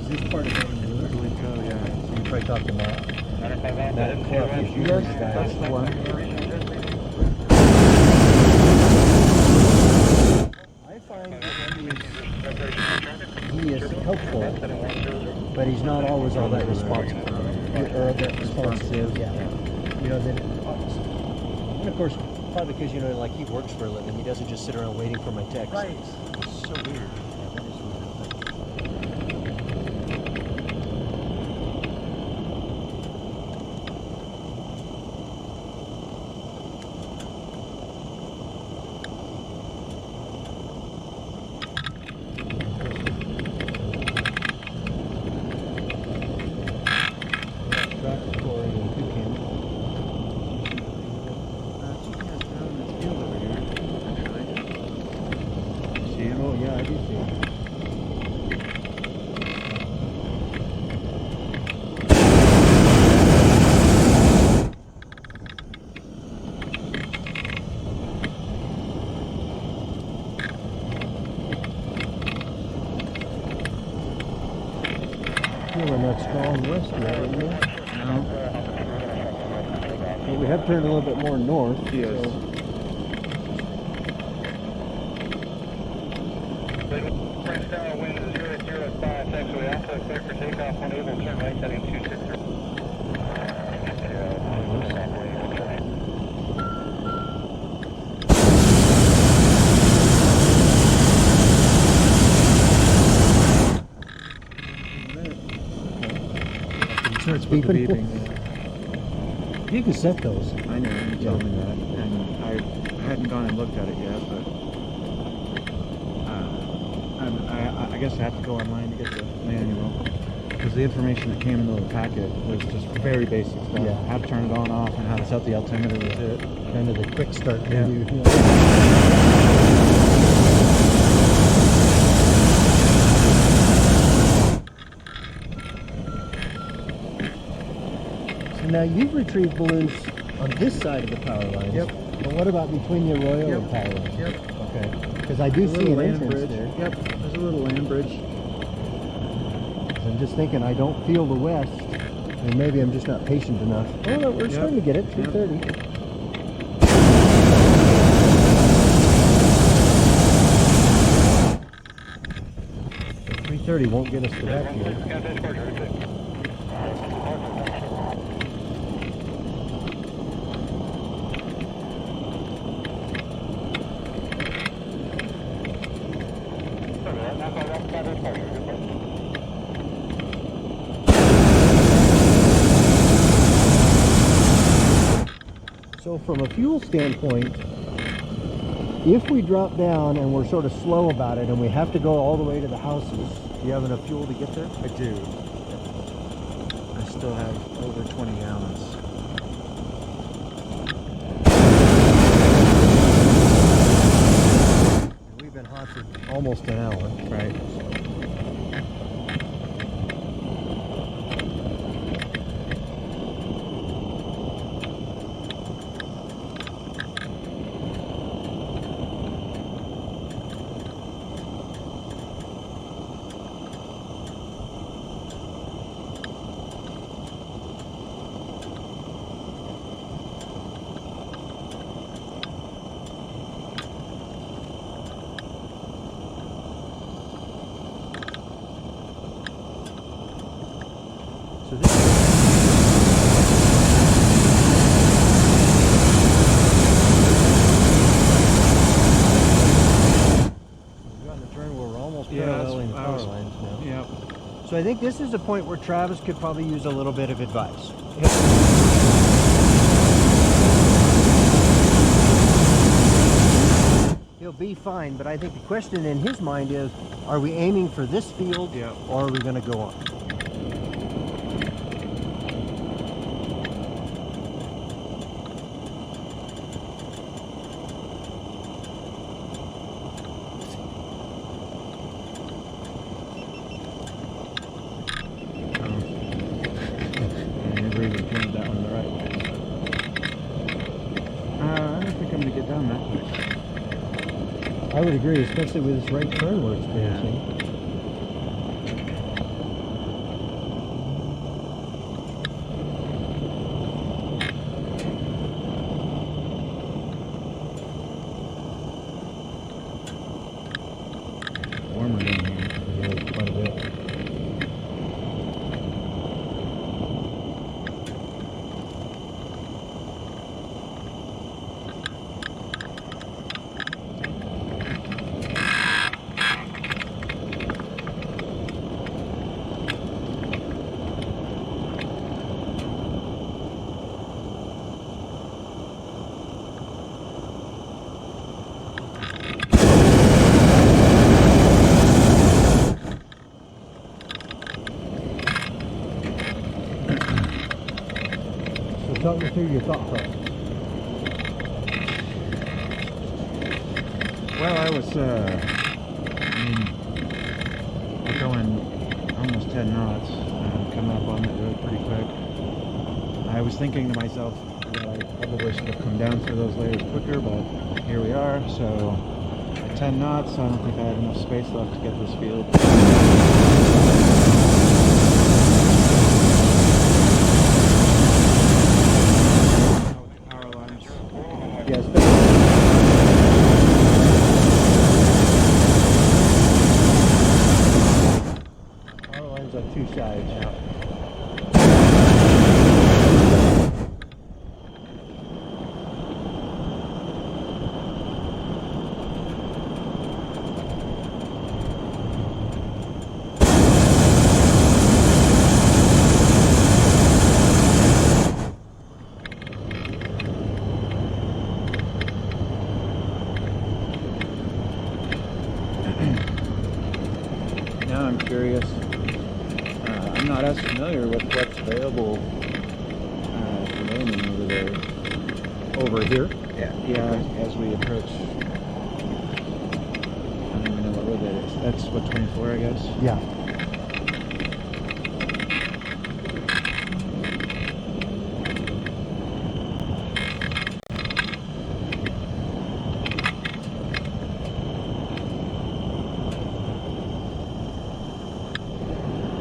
Speaker 4: is this part of it?
Speaker 3: Yeah.
Speaker 4: So you probably talked about that club issue.
Speaker 3: Yes, that's the one.
Speaker 4: I find that he is helpful, but he's not always all that responsible. Or that responsive, yeah. You know, then, and of course, probably because, like he works for a living, he doesn't just sit around waiting for my text.
Speaker 3: Right.
Speaker 4: It's so weird. Yeah, that is weird. Oh, yeah, I do see it. Feeling that strong west yet, aren't we?
Speaker 3: No.
Speaker 4: Well, we have turned a little bit more north.
Speaker 3: Yes.
Speaker 4: So.
Speaker 2: wind 005, taxiway Alpha, clear for takeoff, unable to turn right, heading 260.
Speaker 4: Starts
Speaker 3: With the
Speaker 4: beeping.
Speaker 3: beeping,
Speaker 4: You can set those.
Speaker 3: I know, you told me that, and I hadn't gone and looked at it yet, but I guess I have to go online to get the manual, because the information that came in the little packet was just very basic stuff.
Speaker 4: Yeah.
Speaker 3: How to turn it on, off, and how to set the altimeter was it.
Speaker 4: Kind of the quick start
Speaker 3: Yeah.
Speaker 4: menu. So now you've retrieved balloons on this side of the power lines.
Speaker 3: Yep.
Speaker 4: But what about between the Arroyo
Speaker 3: Yep.
Speaker 4: and power lines?
Speaker 3: Yep.
Speaker 4: Okay. Because I do
Speaker 3: There's a
Speaker 4: see
Speaker 3: little
Speaker 4: an
Speaker 3: land
Speaker 4: entrance
Speaker 3: bridge.
Speaker 4: there.
Speaker 3: Yep, there's a little land bridge.
Speaker 4: I'm just thinking I don't feel the west, or maybe I'm just not patient enough. Oh, no, we're
Speaker 3: Yep.
Speaker 4: starting to get it.
Speaker 3: Yep.
Speaker 4: 330. 330 won't get us to that field. So from a fuel standpoint, if we drop down and we're sort of slow about it and we have to go all the way to the houses, do you have enough fuel to get there?
Speaker 3: I do. I still have over 20 gallons.
Speaker 4: We've been hot for almost an hour.
Speaker 3: Right.
Speaker 4: So this we've gotten the turn where we're almost
Speaker 3: Yeah,
Speaker 4: paralleling the
Speaker 3: that's- I
Speaker 4: power
Speaker 3: was-
Speaker 4: lines now.
Speaker 3: Yep.
Speaker 4: So I think this is a point where Travis could probably use a little bit of advice. He'll be fine, but I think the question in his mind is, are we aiming for this field
Speaker 3: Yep.
Speaker 4: or are we going to go on?
Speaker 3: I never even pointed that one the right way. I don't think I'm going to get down that quick.
Speaker 4: I would agree, especially with this right turn we're experiencing.
Speaker 3: Warmer down here.
Speaker 4: Yeah, quite a bit. So talk me through your thought process.
Speaker 3: Well, I was, we're going almost 10 knots, coming up on that road pretty quick. I was thinking to myself that I probably should have come down through those layers quicker, but here we are, so at 10 knots, I don't think I have enough space left to get this field. Power lines.
Speaker 4: Yes.
Speaker 3: now I'm curious. I'm not as familiar with what's available for landing over there.
Speaker 4: Over here?
Speaker 3: Yeah, as we approach. I don't even know what road that is. That's what, 24, I guess?
Speaker 4: Yeah.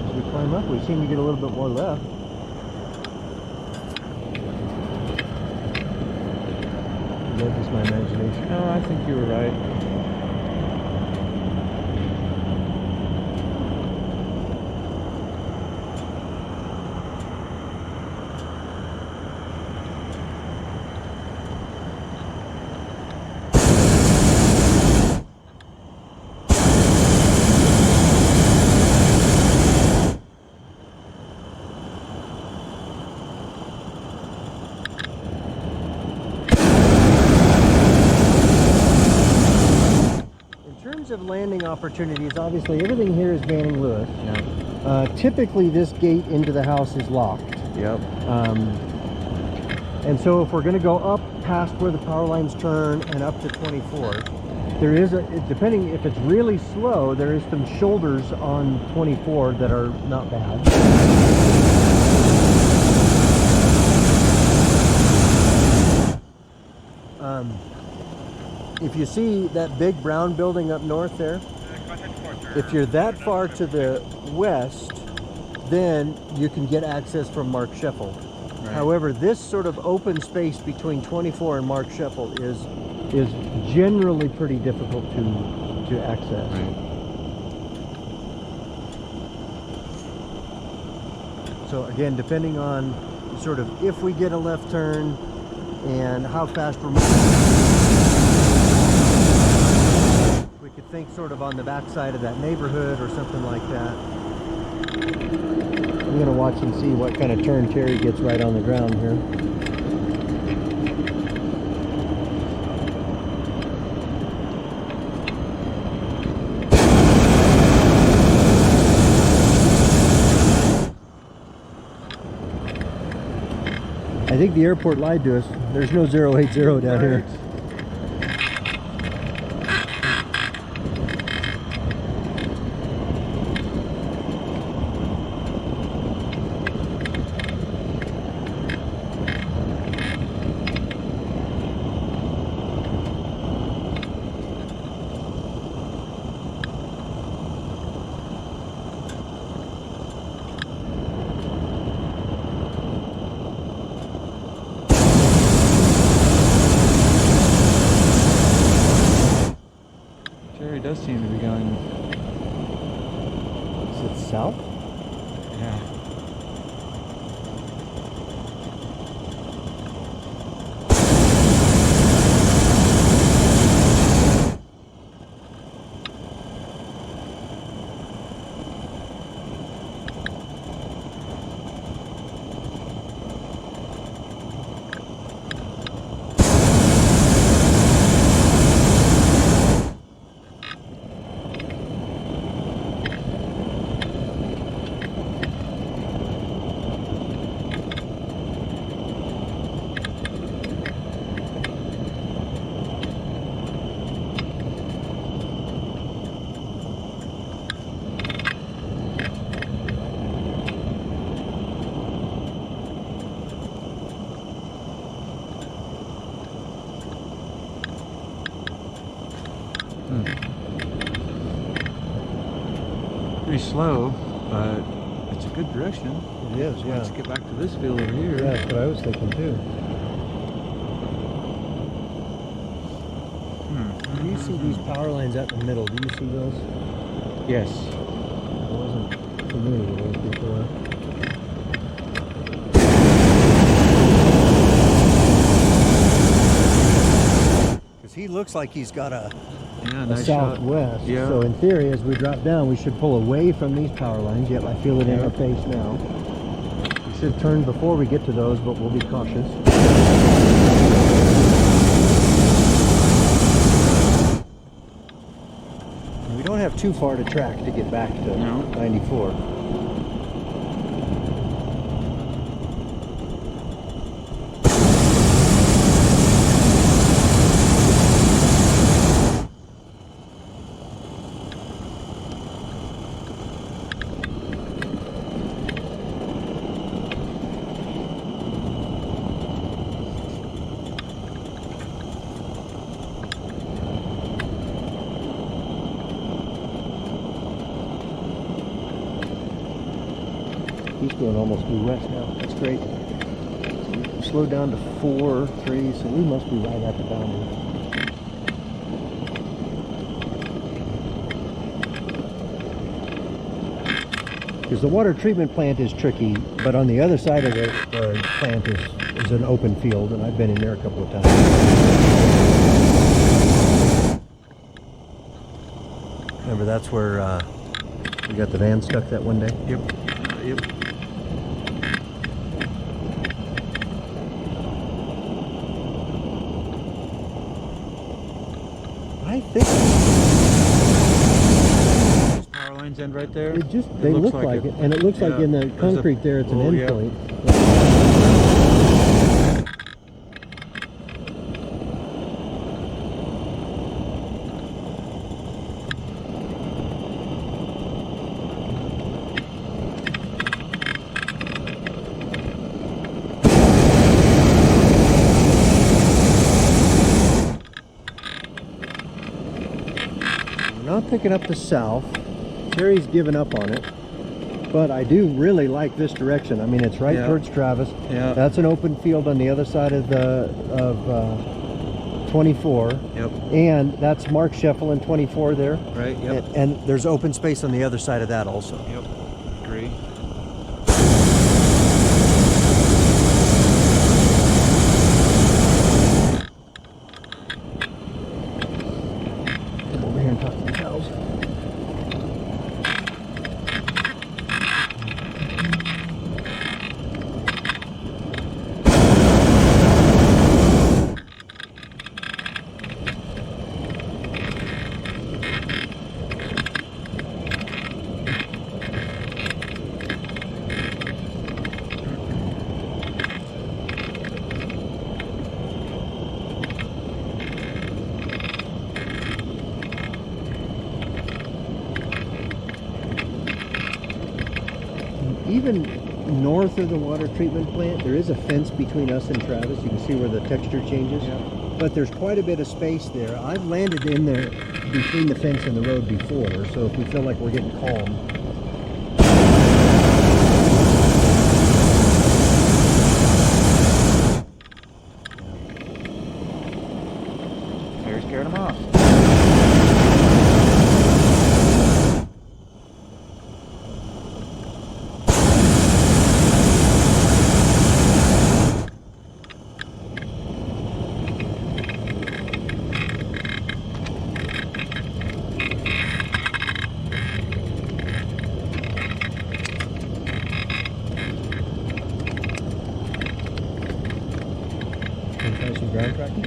Speaker 4: As we climb up, we seem to get a little bit more left. Is that just my imagination?
Speaker 3: No, I think you were right.
Speaker 4: Of landing opportunities, obviously everything here is Banning Lewis.
Speaker 3: Yeah.
Speaker 4: Typically this gate into the house is locked.
Speaker 3: Yep.
Speaker 4: And so if we're going to go up past where the power lines turn and up to 24, there is depending if it's really slow, there is some shoulders on 24 that are not bad. If you see that big brown building up north there, if you're that far to the west, then you can get access from Mark Sheffield. Right. However, this sort of open space between 24 and Mark Sheffield is generally pretty difficult to access.
Speaker 3: Right.
Speaker 4: So again, depending on sort of if we get a left turn and how fast we're moving, we could think sort of on the backside of that neighborhood or something like that. I'm going to watch and see what kind of turn Terry gets right on the ground here. I think the airport lied to us. There's no 080 down here.
Speaker 3: It does seem to be going.
Speaker 4: Is it south?
Speaker 3: Yeah. Pretty slow, but it's a good direction.
Speaker 4: It is, yeah.
Speaker 3: Let's get back to this field over here.
Speaker 4: Yeah, that's what I was thinking too. Do you see these power lines out in the middle? Do you see those?
Speaker 3: Yes.
Speaker 4: I wasn't familiar with those before. Because he looks like he's got a
Speaker 3: nice
Speaker 4: southwest.
Speaker 3: shot. Yeah.
Speaker 4: So in theory, as we drop down, we should pull away from these power lines. Yep, I feel it in our face now. We should turn before we get to those, but we'll be cautious. We don't have have too far to track to get back to
Speaker 3: No.
Speaker 4: 94. He's going almost due west now. That's great. Slowed down to 4.3, so we must be right at the boundary. Because the water treatment plant is tricky, but on the other side of the plant is an open field, and I've been in there a couple of times. Remember, that's where we got the van stuck that one day?
Speaker 3: Yep. Yep.
Speaker 4: I think
Speaker 3: These power lines end right there.
Speaker 4: it just, they look like it. And it looks like in the
Speaker 3: There's
Speaker 4: concrete there, it's an
Speaker 3: oh, yeah.
Speaker 4: endpoint. Not picking up the south. Terry's given up on it, but I do really like this direction. I mean, it's right
Speaker 3: Yeah.
Speaker 4: towards Travis.
Speaker 3: Yeah.
Speaker 4: That's an open field on the other side of 24.
Speaker 3: Yep.
Speaker 4: And that's Mark Scheffel in 24 there.
Speaker 3: Right. Yep.
Speaker 4: And there's open space on the other side of that also.
Speaker 3: Yep. Agree.
Speaker 4: Come over here and talk to the cows. Even north of the water treatment plant, there is a fence between us and Travis. You can see where the texture changes.
Speaker 3: Yeah.
Speaker 4: But there's quite a bit of space there. I've landed in there between the fence and the road before, so if we feel like we're getting calm.
Speaker 3: Terry scared him off.
Speaker 4: Can you try some ground tracking?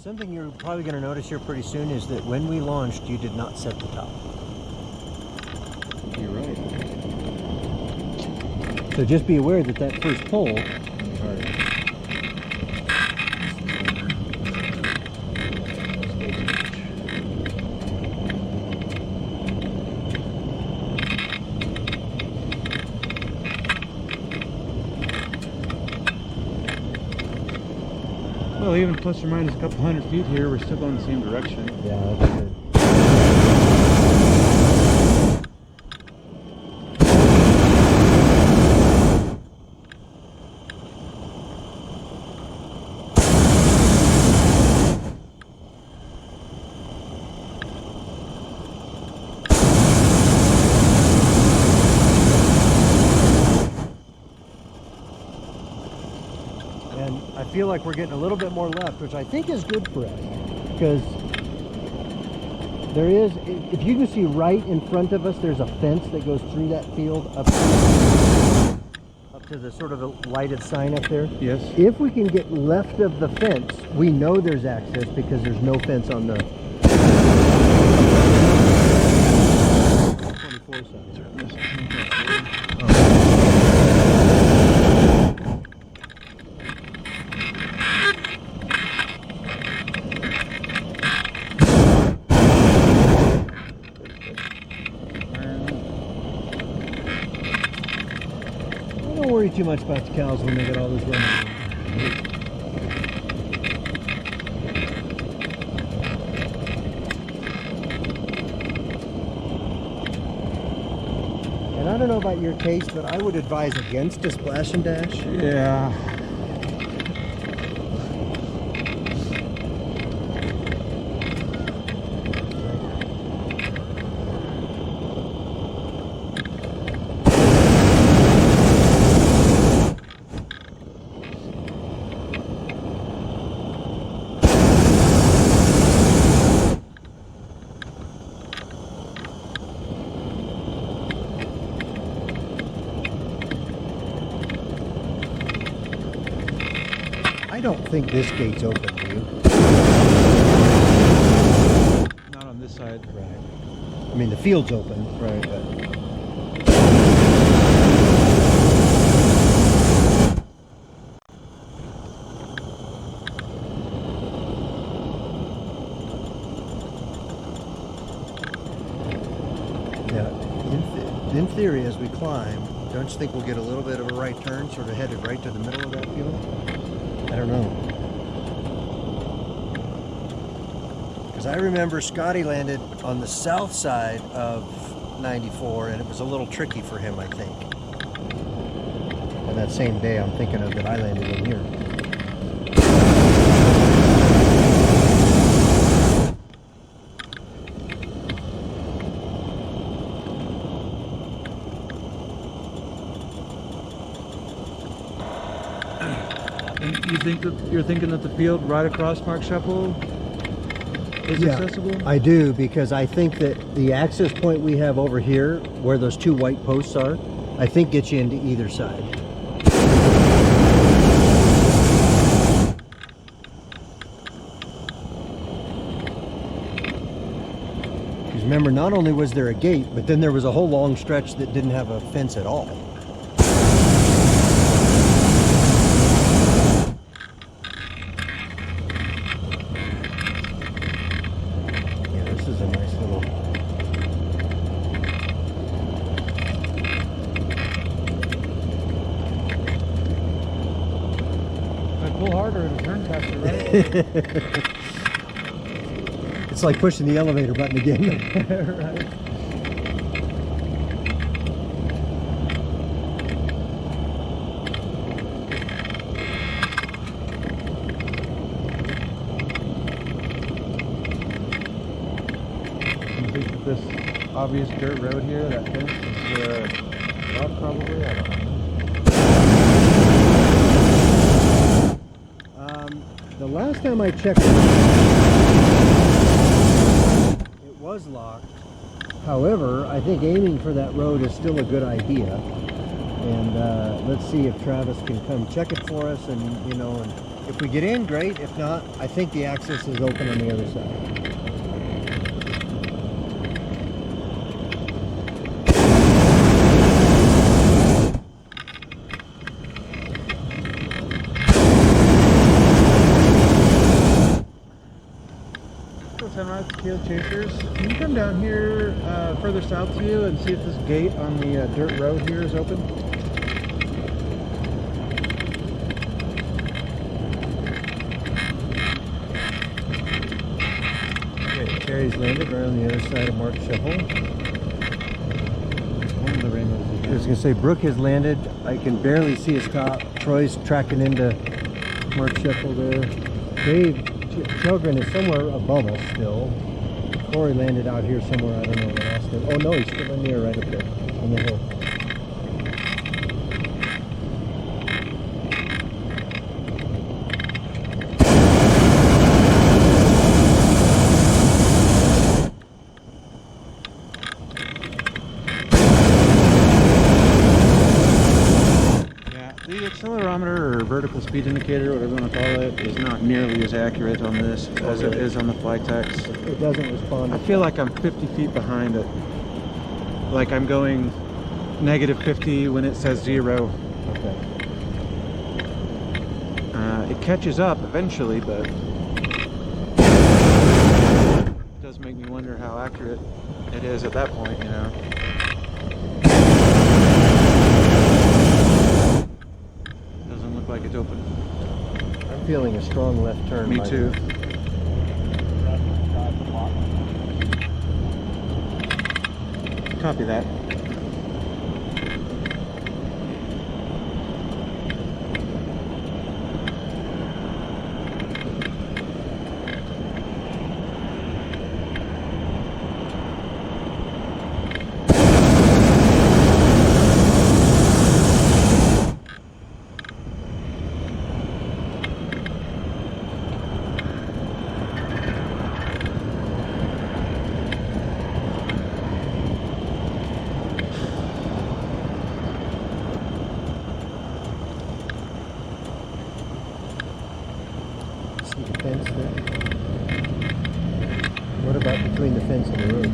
Speaker 4: Something you're probably going to notice here pretty soon is that when we launched, you did not set the top.
Speaker 3: You're right.
Speaker 4: So just be aware that that first pull,
Speaker 3: Well, even plus or minus a couple hundred feet here, we're still going the same direction.
Speaker 4: Yeah, that's good. And I feel like we're getting a little bit more left, which I think is good for us, because there is, if you can see right in front of us, there's a fence that goes through that field up to the sort of a lighted sign up there.
Speaker 3: Yes.
Speaker 4: If we can get left of the fence, we know there's access because there's no fence on the 24 side. Don't worry too much about the cows when they get all this running. And I don't know about your taste, but I would advise against a splash and dash.
Speaker 3: Yeah.
Speaker 4: I don't think this gate's open, do you?
Speaker 3: Not on this side.
Speaker 4: Right. I mean, the field's open.
Speaker 3: Right.
Speaker 4: But yeah, in theory, as we climb, don't you think we'll get a little bit of a right turn, sort of headed right to the middle of that field? I don't know. Because I remember Scotty landed on the south side of 94, and it was a little tricky for him, I think. And that same day, I'm thinking of that I landed in here.
Speaker 3: You think that you're thinking that the field right across Mark Shuffle is accessible?
Speaker 4: I do, because I think that the access point we have over here, where those two white posts are, I think gets you into either side. Because remember, not only was there a gate, but then there was a whole long stretch that didn't have a fence at all.
Speaker 3: Pull harder and turn faster, right?
Speaker 4: It's like pushing the elevator button again.
Speaker 3: Right. You think that this obvious dirt road here, that fence, is rough probably? I don't know.
Speaker 4: The last time I checked, it was locked. However, I think aiming for that road is still a good idea. And let's see if Travis can come check it for us. And you know, and if we get in, great. If not, I think the access is open on the other side.
Speaker 3: Field chasers, can you come down here further south to you and see if this gate on the dirt road here is open?
Speaker 4: Troy's landed right on the other side of Mark Sheffel.
Speaker 1: One of the rainbows is
Speaker 4: I was going to say, Brooke has landed. I can barely see his top. Troy's tracking into Mark Sheffel there. Dave Children is somewhere above us still. Corey landed out here somewhere. I don't know where else. Oh no, he's still in the air right up there on the hill.
Speaker 1: The accelerometer or vertical speed indicator, whatever you want to call it, is not nearly as accurate on this as it is on the Flytex.
Speaker 4: It doesn't respond.
Speaker 1: I feel like I'm 50 feet behind it. Like I'm going -50 when it says 0.
Speaker 4: Okay.
Speaker 1: It catches up eventually, but it does make me wonder how accurate it is at that point, you know. Like it's open.
Speaker 4: I'm feeling a strong left turn.
Speaker 1: Me too. Copy that.
Speaker 4: See the fence there? What about between the fence and the road?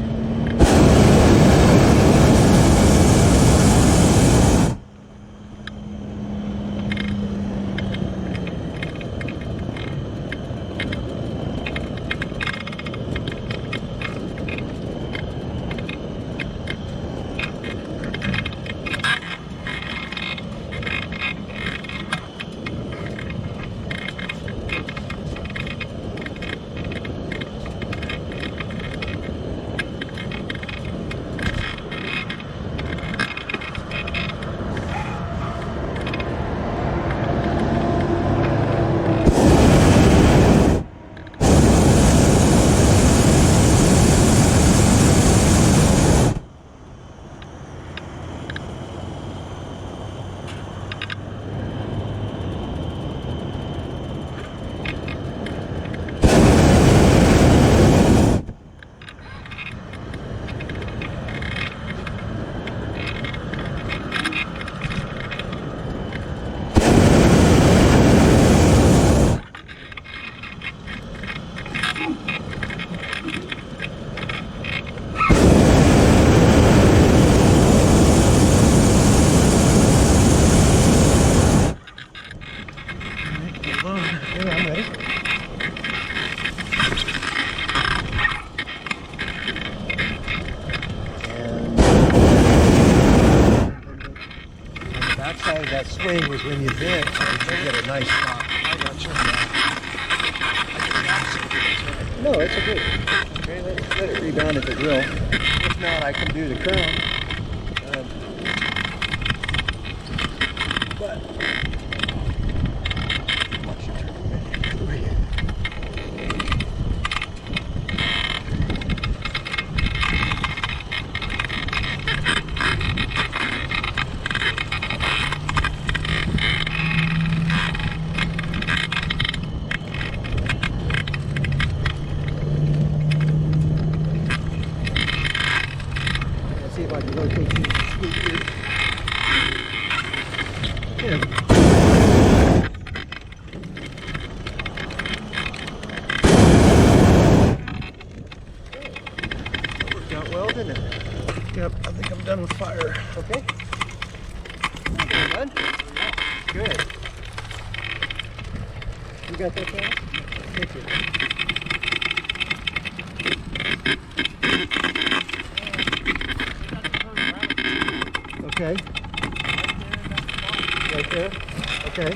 Speaker 4: Backside of that swing was when you vent, so you get a nice spot. I got you. No, it's okay. Okay, let it rebound if it will. If not, I can do the crown. But watch it turn. Over here. See if I can rotate you. Yeah. That worked out well, didn't it?
Speaker 1: Yep, I think I'm done with fire.
Speaker 4: Okay. Okay, done? Good. You got that, Tom? Thank you. Okay. Right there? Okay.